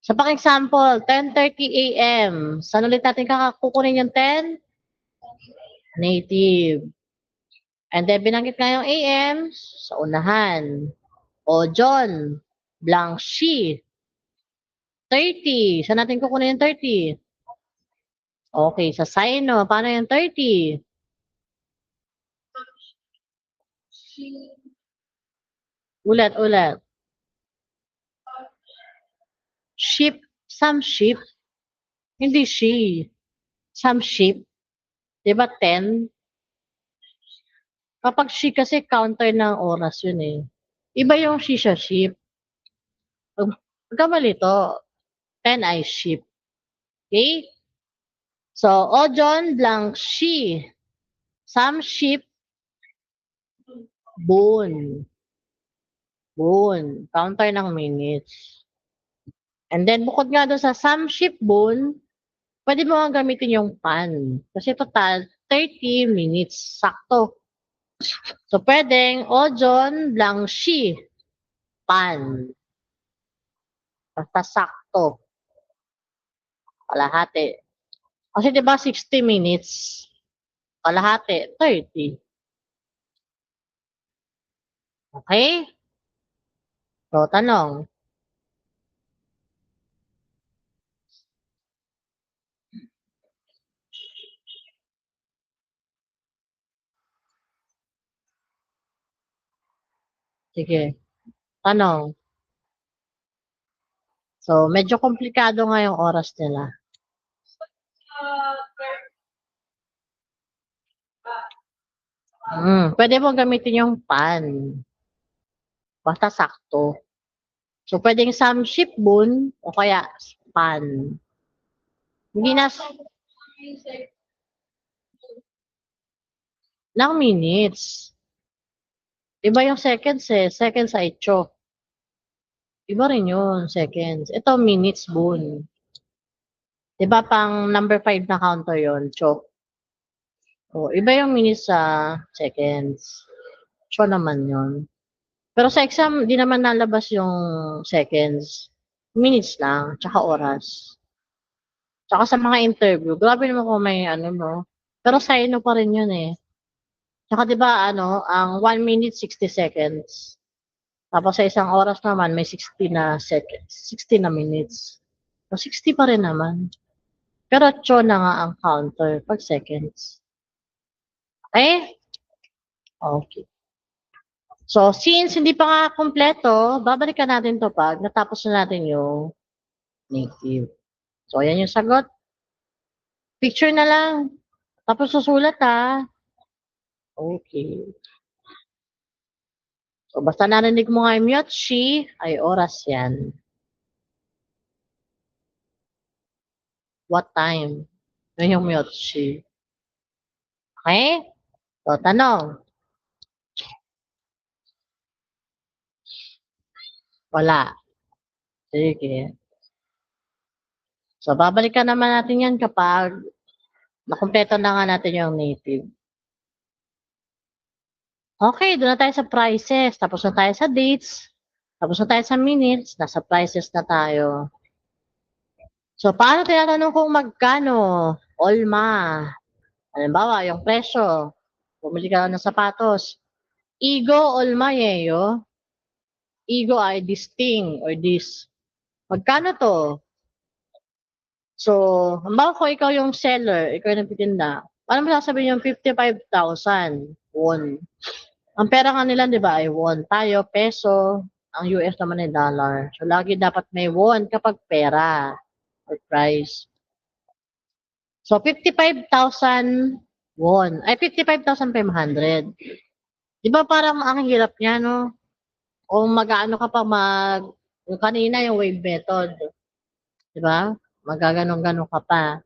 Sa pang-example, 10:30 a.m. Saan ulit natin kukunin yung 10? Native. And then, binanggit nga yung AM sa unahan. O, John, blank she. 30. Saan natin kukunin yung 30? Okay, sa sino. Paano yung 30? Ulit. Sheep. Some sheep. Hindi she. Some sheep. Diba 10? Kapag she kasi counter ng oras yun eh. Iba yung she sa sheep. Pagkamali to, 10 ay sheep. Okay? So, Ojon blank she. Some sheep bone. Bone. Counter ng minutes. And then, bukod nga doon sa some sheep bone, pwede mo nga gamitin yung pan. Kasi total, 30 minutes. Sakto. So, pwedeng Ojon blank she. Pan. Basta sakto. Kalahati. Kasi 'di ba 60 minutes, kalahati 30. Okay? So, tanong. Sige, tanong. So, medyo komplikado nga yung oras nila. Pwede mo gamitin yung pan. Basta sakto. So, pwedeng some sheep bone o kaya pan. Hindi na ng minutes. Iba yung seconds eh. Seconds ay cho. Iba rin yun, seconds. Ito, minutes bone. Diba pang number 5 na counter yon cho. O, iba yung minutes sa seconds. Cho naman yon. Pero sa exam, di naman nalabas yung seconds. Minutes lang, tsaka oras. Tsaka sa mga interview, grabe naman kung may ano, no? Pero sa ino pa rin yun eh. Tsaka di ba ano, ang 1 minute, 60 seconds. Tapos sa isang oras naman, may 60 na seconds. 60 na minutes. So, 60 pa rin naman. Pero cho na nga ang counter pag seconds. Okay? Okay. So, since hindi pa nga kumpleto, babalikan natin to pag natapos na natin yung native. So, ayan yung sagot. Picture na lang. Tapos susulat ha. Okay. So, basta narinig mo nga yung mute, she, ay oras yan. What time? Yun yung mute, she. Okay? So, tanong. Wala. Sige. So, babalikan naman natin yan kapag nakumpleto na nga natin yung native. Okay, doon na tayo sa prices. Tapos na tayo sa dates. Tapos na tayo sa minutes. Nasa prices na tayo. So, paano tinatanong kung magkano? Olma. Halimbawa, yung presyo. Bumili ka ng sapatos. Igo olma yeyo. Igo ay this thing or this. Magkano to? So, halimbawa ko ikaw yung seller, ikaw yung nagtitinda. Paano mo sasabihin yung 55,000 won? Ang pera nga nila, di ba, ay won. Tayo, peso. Ang US naman ay dollar. So, lagi dapat may won kapag pera or price. So, 55,000 won. Ay, 55,500. Di ba parang ang hirap niya, no? O mag-aano ka pa yung kanina yung wave method. Di ba? Magaganon-ganon ka pa.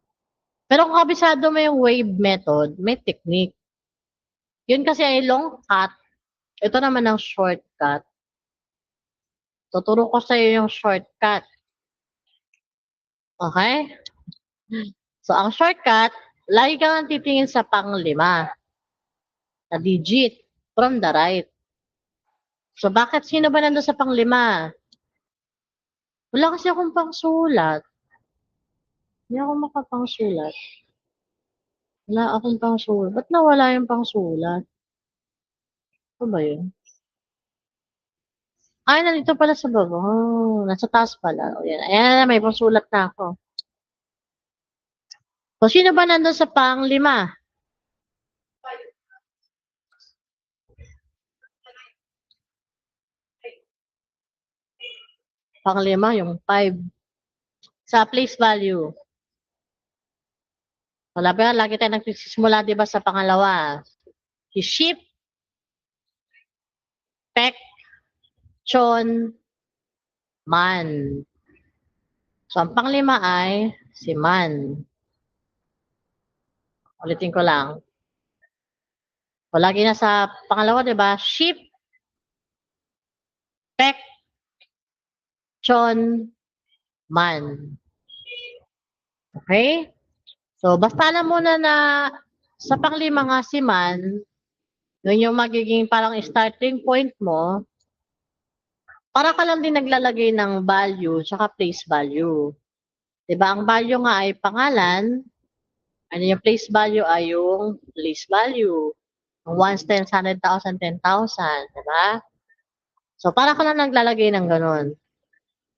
Pero kung kabisado mo yung wave method, may technique. Yun kasi ay long cut. Ito naman ang shortcut. Tuturo ko sa iyo yung shortcut. Okay? So, ang shortcut, lagi kang titingin sa pang-5 na digit from the right. So, bakit sino ba nandun sa pang-5? Wala kasi akong pangsulat. Hindi ako makapangsulat. Wala akong pangsulat. Ba't nawala yung pangsulat? Ano ba yun? Ay, nandito pala sa baba. Oh, nasa taas pala. O, yan. Ayan, may pangsulat na ako. So, sino ba nandun sa pang-5? Pang-5, yung 5. Sa place value. Wala ba? Lagi tayo nagsisimula, di ba, sa pangalawa. Si sheep, pek, chon, man. So, ang pang-5 ay Si Man. Ulitin ko lang. O, lagi na sa pangalawa, di ba? Sheep, pek, chon, man. Okay? So, basta alam mo na sa panglima nga si man, yun yung magiging parang starting point mo, para ka lang din naglalagay ng value tsaka place value. Diba? Ang value nga ay pangalan, ano yung place value ay yung place value. Once, 10, 100,000, 10,000. Diba? So, para ka lang naglalagay ng ganun.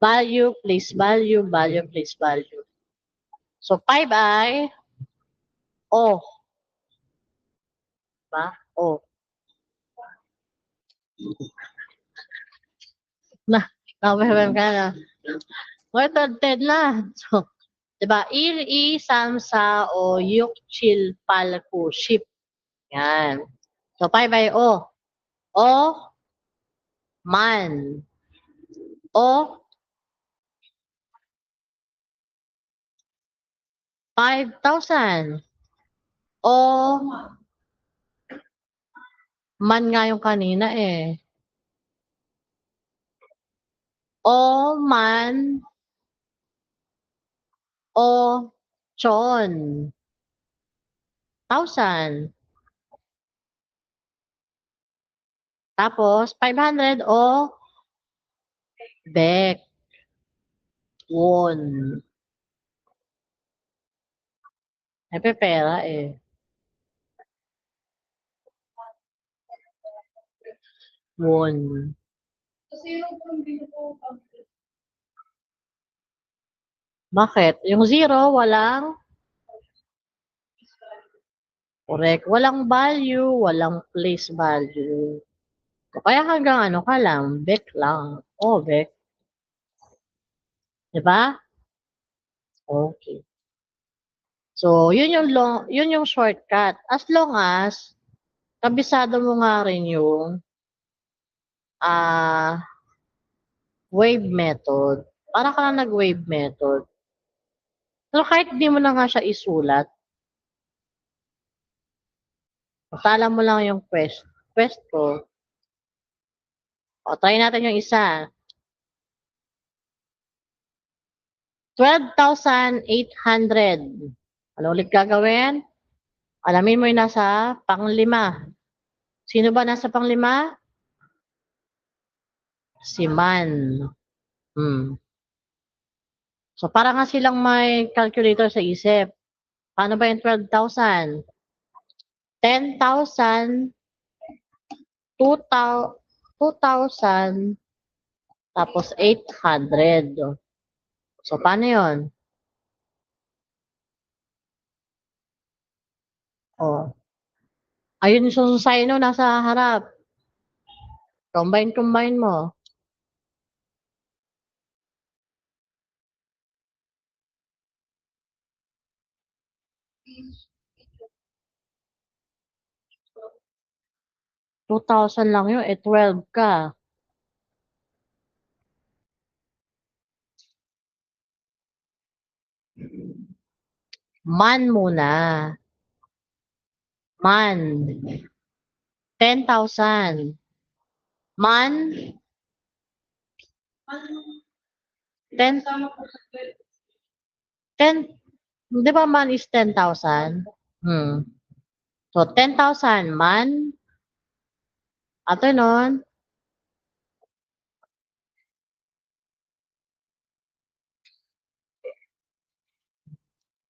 Value, place value, value, place value. So, 5 ay O. Diba? O. Nawawala ka na. O, ito, 10 na. So, diba? I, samsa, o, yuk, chil, palku, ship. Yan. So, 5 ay O. O, man. O, 5,000. O, man nga yung kanina eh. O, man. O, chon. 1,000. Tapos, 500 o bek. Won. Ay, pera eh. Won. Bakit? Yung zero, walang correct. Walang value, walang place value. Kaya hanggang ano ka lang, bek lang. O, bek. Diba? Okay. So, yun yung shortcut. As long as kabisado mo nga rin yung wave method. Para ka lang nag-wave method. So, kahit di mo na nga siya isulat, masala mo lang yung quest ko. O, try natin yung isa. 12,800. Ano ulit gagawin? Alamin mo yung nasa panglima. Sino ba nasa panglima? Si Man. So, para nga silang may calculator sa isip. Paano ba yung 12,000? 10,000, 2,000, tapos 800. So, paano yun? O. Ayun yung sususay no, nasa harap. Combine mo. $2,000 lang yun, 12 ka. Man muna. Man. 10,000. Man. 10. 10. Di ba man is 10,000? So, 10,000 man. Ato nun.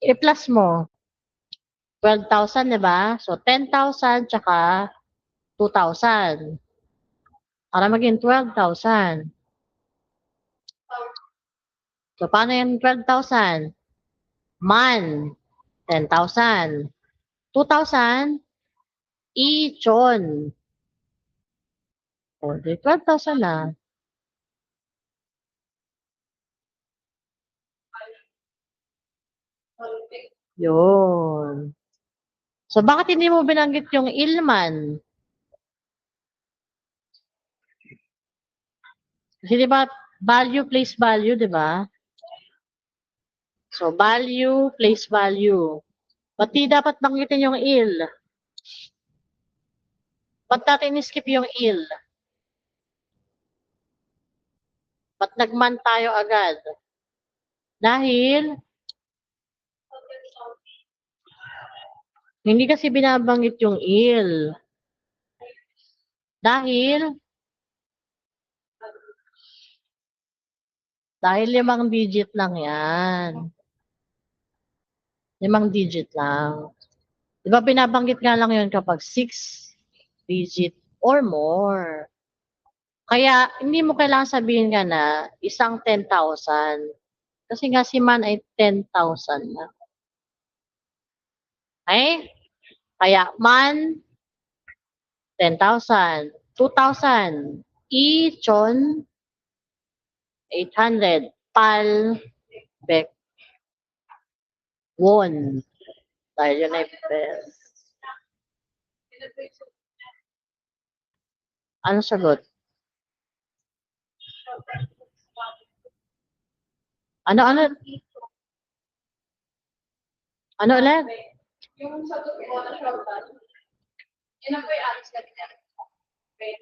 I-plus mo. 12,000, di ba? So, 10,000 tsaka 2,000. Para maging 12,000. So, paano yung 12,000? Man, 10,000. 2,000, ichon. O, di 12,000 na. Yun. So, bakit hindi mo binanggit yung ilman? Kasi di ba, value place value, di ba? So, value, place value. Pati dapat banggitin yung il. Ba't natin skip yung il? Ba't nagman tayo agad? Dahil, hindi kasi binabanggit yung il. Dahil 5 digit lang yan. 5 digit lang. Di ba binabanggit nga lang yun kapag 6 digit or more. Kaya, hindi mo kailangan sabihin nga na isang 10,000. Kasi nga si man ay 10,000 na. Okay? Kaya man, 10,000. 2,000. Ichon, 800. Pal, bek, won. Dahil yun ay best. Ano sagot? Ano? Ano ulit? Yung sagot ko na shortcut, yun ang po yung alis na ginagawa. Okay.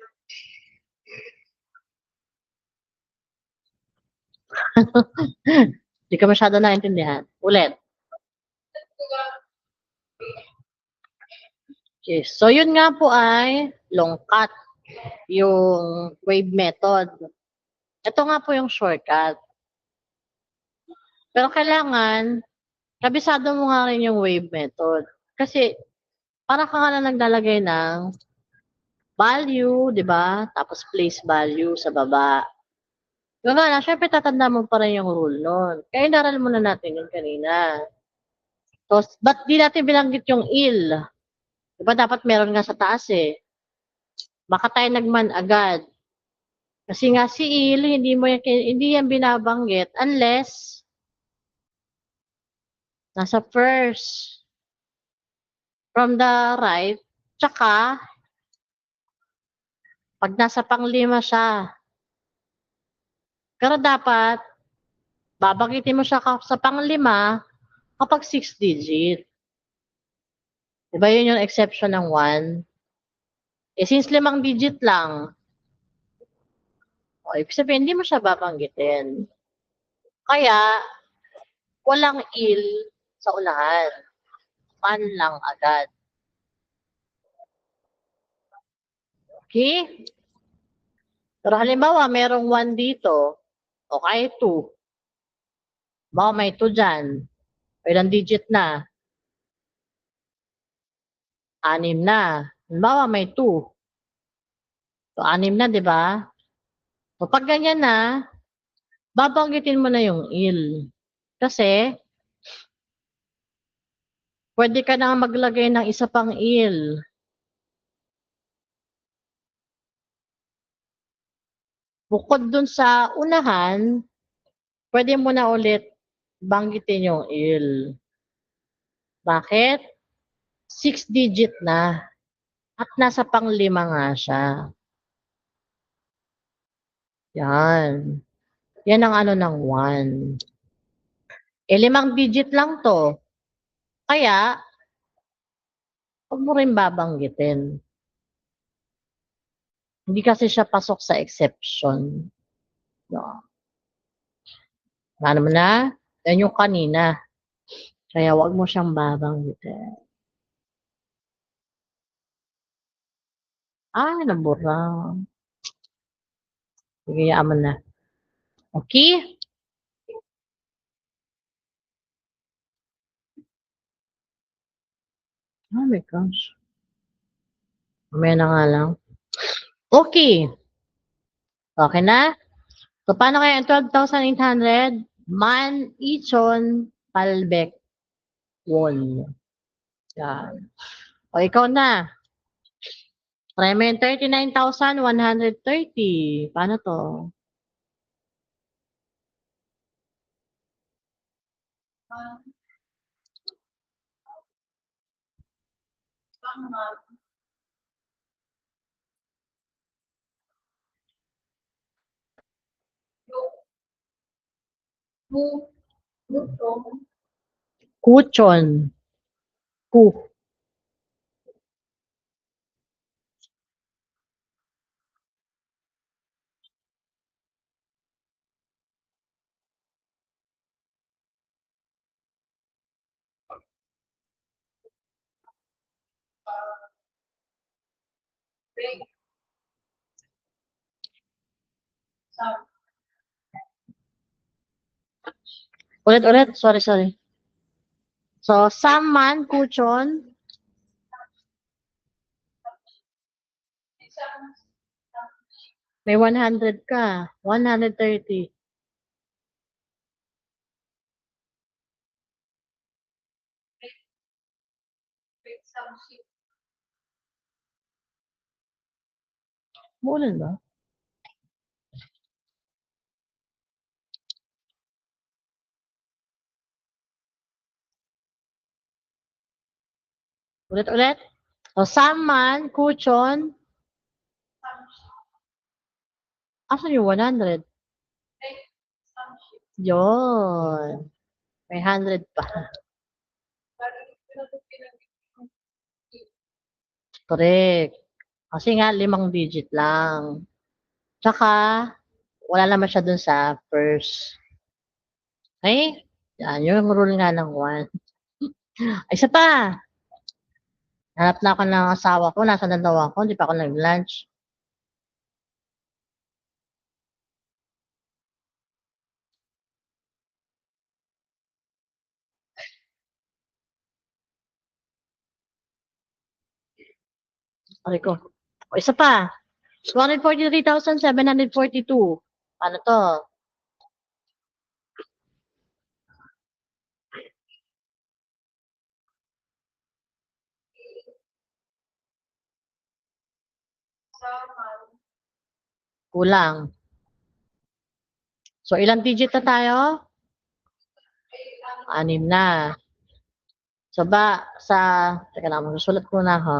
Hindi ka masyado naintindihan. Ulit. Okay. So, yun nga po ay long cut. Yung wave method. Ito nga po yung shortcut. Pero kailangan, kabisado mo nga rin yung wave method. Kasi, para ka nga na naglalagay ng value, di ba? Tapos place value sa baba. Yung nga na, syempre tatanda mo pa rin yung rule nun. Kaya inaral muna natin yun kanina. So, ba't di natin binanggit yung il? Di ba dapat meron nga sa taas eh. Baka tayo nagman agad. Kasi nga si il, hindi yan binabanggit unless nasa first from the right, tsaka pag nasa panglima siya. Pero dapat, babanggitin mo siya sa panglima kapag 6 digit. Diba yun yung exception ng 1? Eh since 5 digit lang, ibig sabihin hindi mo siya babanggitin. Kaya, walang il sa unahan. Man lang agad. Okay? Pero halimbawa, merong 1 dito, o kahit 2. Baka may 2 dyan. Ilang digit na? 6 na. Halimbawa, may 2. So, 6 na, di ba? So, pag ganyan na, babanggitin mo na yung il. Kasi, pwede ka na maglagay ng isa pang il. Bukod dun sa unahan, pwede mo na ulit banggitin yung il. Bakit? 6 digit na. At nasa panglima nga siya. Yan. Yan ang ano ng 1. Eh, 5 digit lang to. Kaya, huwag mo rin babanggitin. Hindi kasi siya pasok sa exception. No. Ano mo na? Yan yung kanina. Kaya huwag mo siyang babanggitin. Nabura. Sige, yaman na. Okay? Oh my gosh. Mamaya na nga lang. Okay. Okay na? So, paano kaya ang 12,800? Man, ichon, palbek, won. Yan. O, ikaw na. Try mo yung 39,130. Paano to? Gutom. Kuchon. Ku. Big. Sam. Ulit. Sorry. So, Samman, Kuchon. Isang. May 100 ka. 130. Big some sheep. Muulan ba? Ulit. So, Samman, Kuchon. Some sheep. Asan yung 100? Big some sheep. Yun. May 100 pa. Bakit pinag Correct. Kasi nga, 5 digit lang. Tsaka, wala naman siya dun sa first. Okay? Yan, yung rule nga ng 1. Isa pa. Hanap na ako ng asawa ko. Nasa na daw ako. Hindi pa ako nag-lunch. Sabi ko. O, isa pa. 143,742. Paano to? Saman. Kulang. So, ilang digit na tayo? 6 na. So, teka lang, magsusulat ko na ha.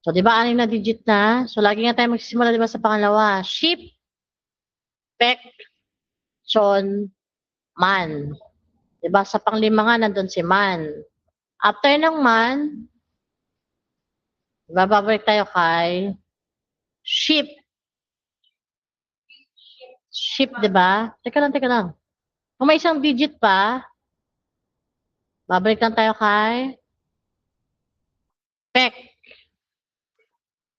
So, di ba 6 na digit na? So, lagi nga tayo magsisimula, di ba, sa pangalawa? Sheep, pek, chon, man. Di ba, sa panglima nga, nandun si man. After ng man, di ba, babalik tayo kay sheep. Sheep, di ba? Teka lang. Kung may isang digit pa, babalik lang tayo kay pek.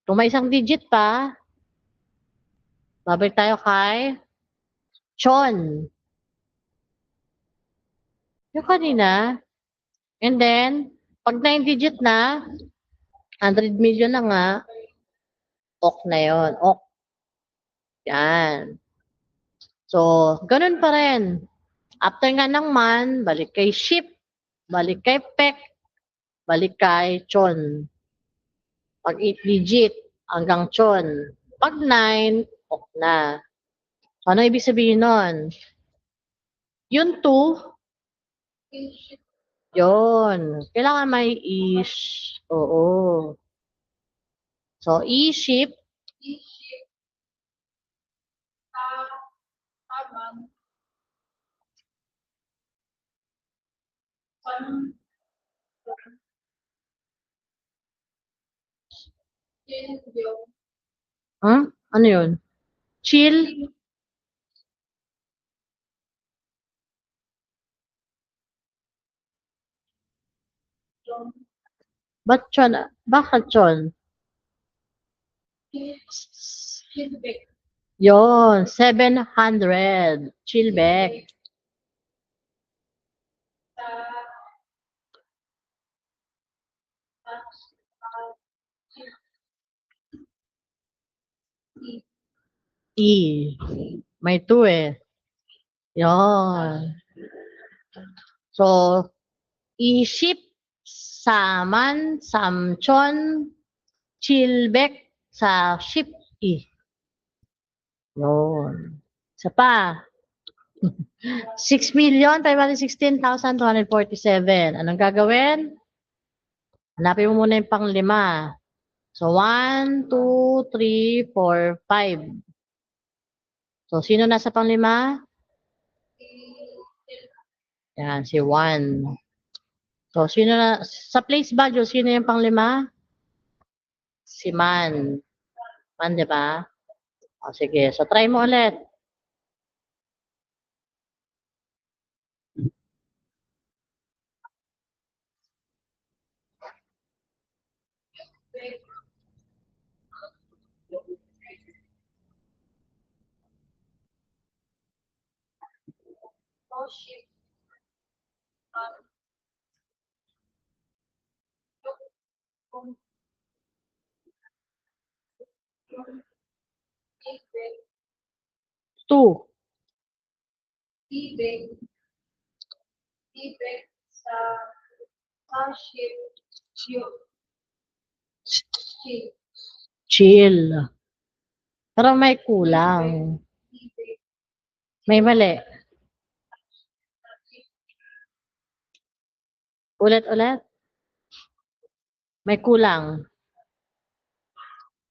Kung may isang digit pa, babalik tayo kay chon. Yung kanina. And then, pag 9 digit na, 100 million na nga, ok na yon. Ok. Yan. So, ganun pa rin. After nga ng man, balik kay sheep, balik kay pek, balik kay chon. Pag 8 digit, hanggang chon. Pag 9, ok na. So, ano ibig sabihin nun? Yung 2, yun. Kailangan may ish. Oo. So, i-ship, Iship. Saman. Pan. Yung. ano yun? Chill, Yung. ba't chon? Bakit chon? Feedback. Yon, 700. Chillback. Sa. E. May 2 eh. Yon. So, i-ship, saman, samchon, chillback sa ship E. Yon. Isa pa. 6,516,247. Anong gagawin? Hanapin mo muna yung pang-5. So, 1, 2, 3, 4, 5. So, sino nasa pang-5? Yan, si Juan. So, sino na, sa place value, sino yung panglima? Si Man. Man, di ba? O, sige. So, try mo ulit. Oh, shit. Two. Ibig sa ship yung ship. Chill. Pero may kulang. Ibig May mali. Ulit-ulit. May kulang.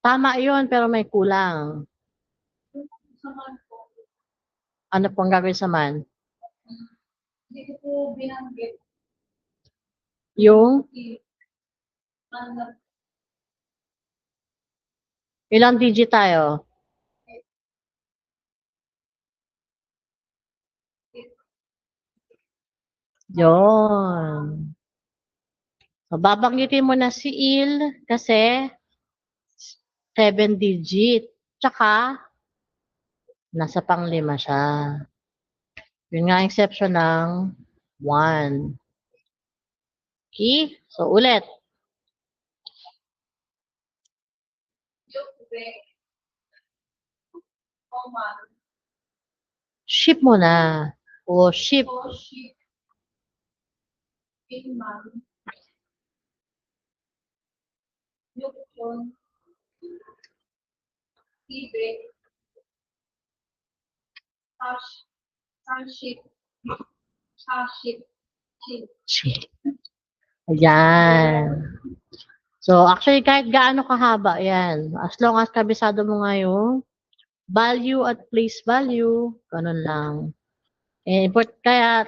Tama yun, pero may kulang. saman po. Ano pong gagawin sa man? Hindi ko po binanggit Yung ang ilang digit tayo? Yun. So, babanggitin mo na si Il kasi 7 digit. Tsaka, nasa panglima siya. Yun nga ang exception ng 1. Okay? So, ulit. Ibig man Ship mo na. O ship. o ship man yung ibig ship ship Ship. Ayan. So, actually, kahit gaano kahaba, yan. As long as kabisado mo nga yung value at place value, ganun lang. Kaya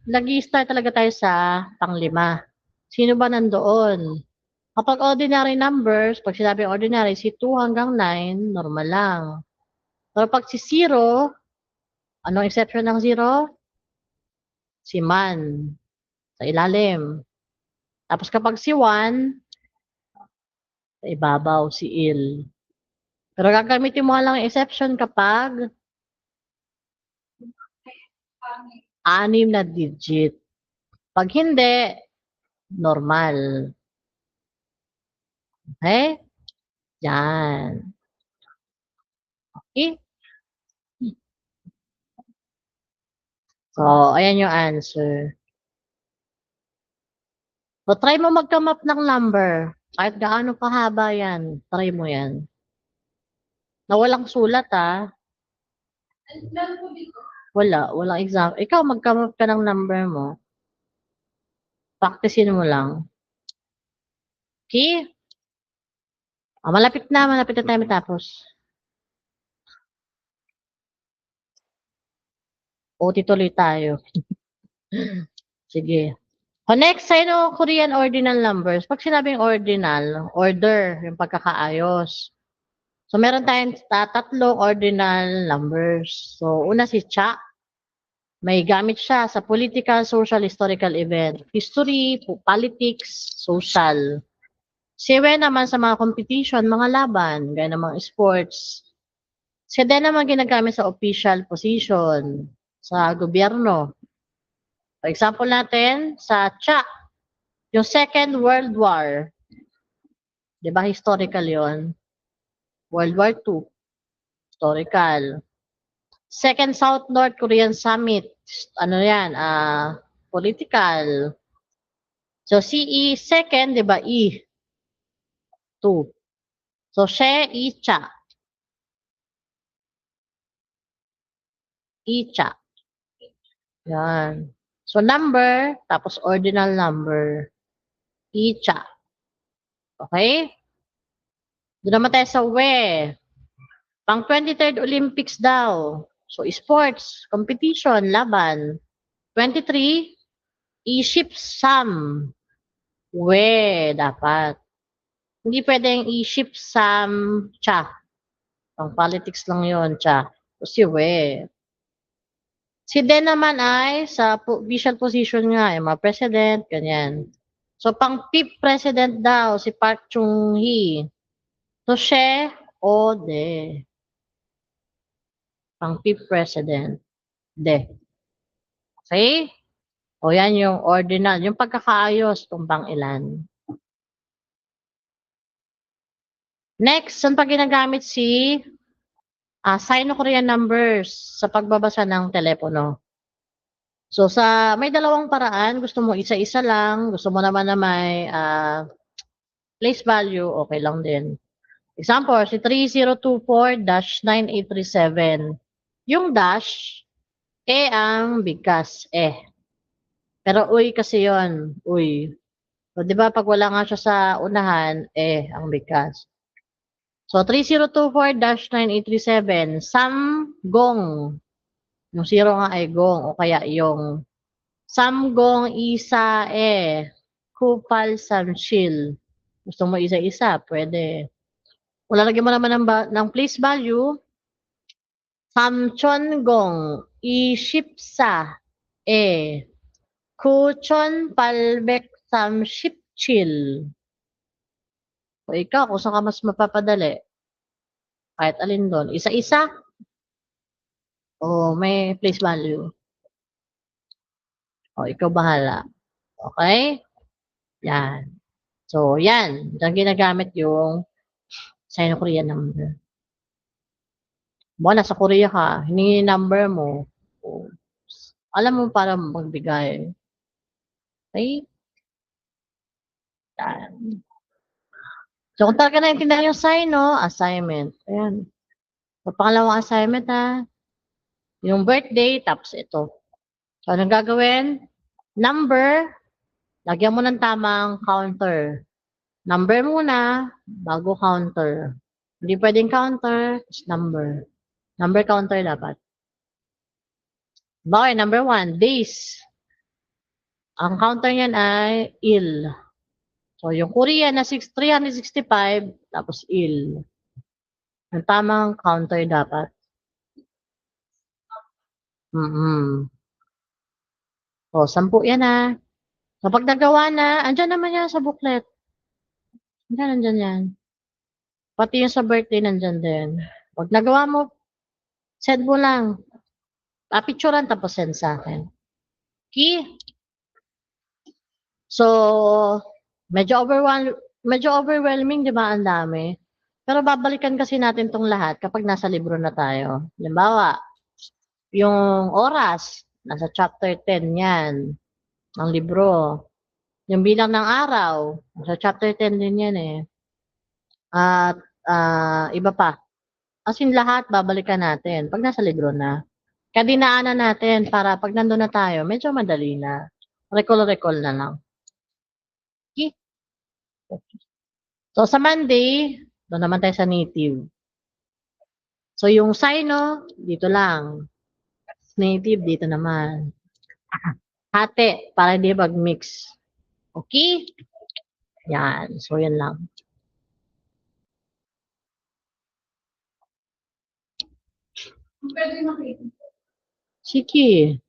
nag-i-start talaga tayo sa panglima. Sino ba nandoon? Kapag ordinary numbers, pag sinabi ordinary, si 2 hanggang 9, normal lang. Pero pag si 0, anong exception ng 0? Si man, sa ilalim. Tapos kapag si 1, sa ibabaw, si il. Pero gagamitin mo lang yung exception kapag 6 na digit. Pag hindi, normal. Okay? Yan. Okay? So, ayan yung answer. So, try mo mag-come up ng number. Kahit gaano kahaba yan, try mo yan. Na walang sulat Meron po dito. Walang exam. Ikaw, mag-come up ka ng number mo. Practicein mo lang. Okay? Malapit na tayo matapos. O, tituloy tayo. Sige. Next, sino Korean ordinal numbers? Pag sinabing ordinal, order, yung pagkakaayos. So, meron tayong tatlong ordinal numbers. So, una si Cha. May gamit siya sa political, social, historical event. History, politics, social. Si Wen naman sa mga competition, mga laban, gaya ng mga sports. Si Den naman ginagamit sa official position sa gobyerno. For example natin, sa Cha, yung Second World War. Di ba historical yon? World War II, historical. Second South-North Korean Summit, ano yan, political. So, CE, second, di ba, E, 2. So, she, Icha. Icha. Yan. So, number, tapos ordinal number. Icha. Okay? Doon naman tayo sa we. Pang 23rd Olympics daw. So, sports, competition, laban. 23, i-ship some. We, dapat. Hindi pwedeng i-ship some cha. Pang politics lang yun, cha. Kasi we. Si Den naman ay sa official position nga, yung mga president, ganyan. So, pang fifth president daw, si Park Chung-hee. So, she o de. Pang fifth president, de. Okay? O yan yung ordinal, yung pagkakaayos kung pang ilan. Next, saan pa ginagamit si Sino-Korean numbers sa pagbabasa ng telepono? So, may dalawang paraan. Gusto mo isa-isa lang. Gusto mo naman na may place value. Okay lang din. Example, si 3024-9837. Yung dash, ang bigkas, Pero uy kasi yon, uy. So, di ba pag wala nga siya sa unahan, ang bigkas. So, 3024-9837, samgong. Yung zero nga ay gong, o kaya yung samgong isa kupal samshil. Gusto mo isa-isa, pwede. Kung lalagyan mo naman ng place value, samchongong ishipsa kuchon palbek samshipchil. O ikaw, kung saan ka mas mapapadali? Kahit alin doon. Isa-isa? O may place value? O ikaw bahala. Okay? Yan. So, yan. Diyan ginagamit yung Sino-Korean number. Mo, nasa Korea ka, hiningi number mo. O, alam mo para magbigay. Okay? Yan. So, kung talaga naintindihan yung sino, assignment. Ayan. So, pangalawang assignment yung birthday, tapos ito. So, anong gagawin? Number, lagyan mo ng tamang counter. Number muna, bago counter. Hindi pwedeng counter, tapos number. Number counter dapat. Okay, number 1, days. Ang counter niyan ay il. So, yung Korean na 365, tapos il. Ang tamang counter dapat. O, 10 yan So, pag nagawa na, andyan naman yan sa booklet. Andyan yan. Pati yung sa birthday, nandyan din. Pag nagawa mo, send mo lang. Picturean, tapos send sa akin. Okay? So, medyo overwhelming, di ba? Ang dami. Pero babalikan kasi natin tong lahat kapag nasa libro na tayo. Halimbawa, yung oras, nasa chapter 10 yan, ng libro. Yung bilang ng araw, nasa chapter 10 din yan At iba pa. As in lahat, babalikan natin pag nasa libro na. Kaya dinaanan natin para pag nandun na tayo, medyo madali na. Recall na lang. Okay? So, sa Monday, doon naman tayo sa native. So, yung sino, dito lang. Native, dito naman. Hati, para hindi mag-mix. Okay? Yan. So, yan lang. Pwede makita. Sige.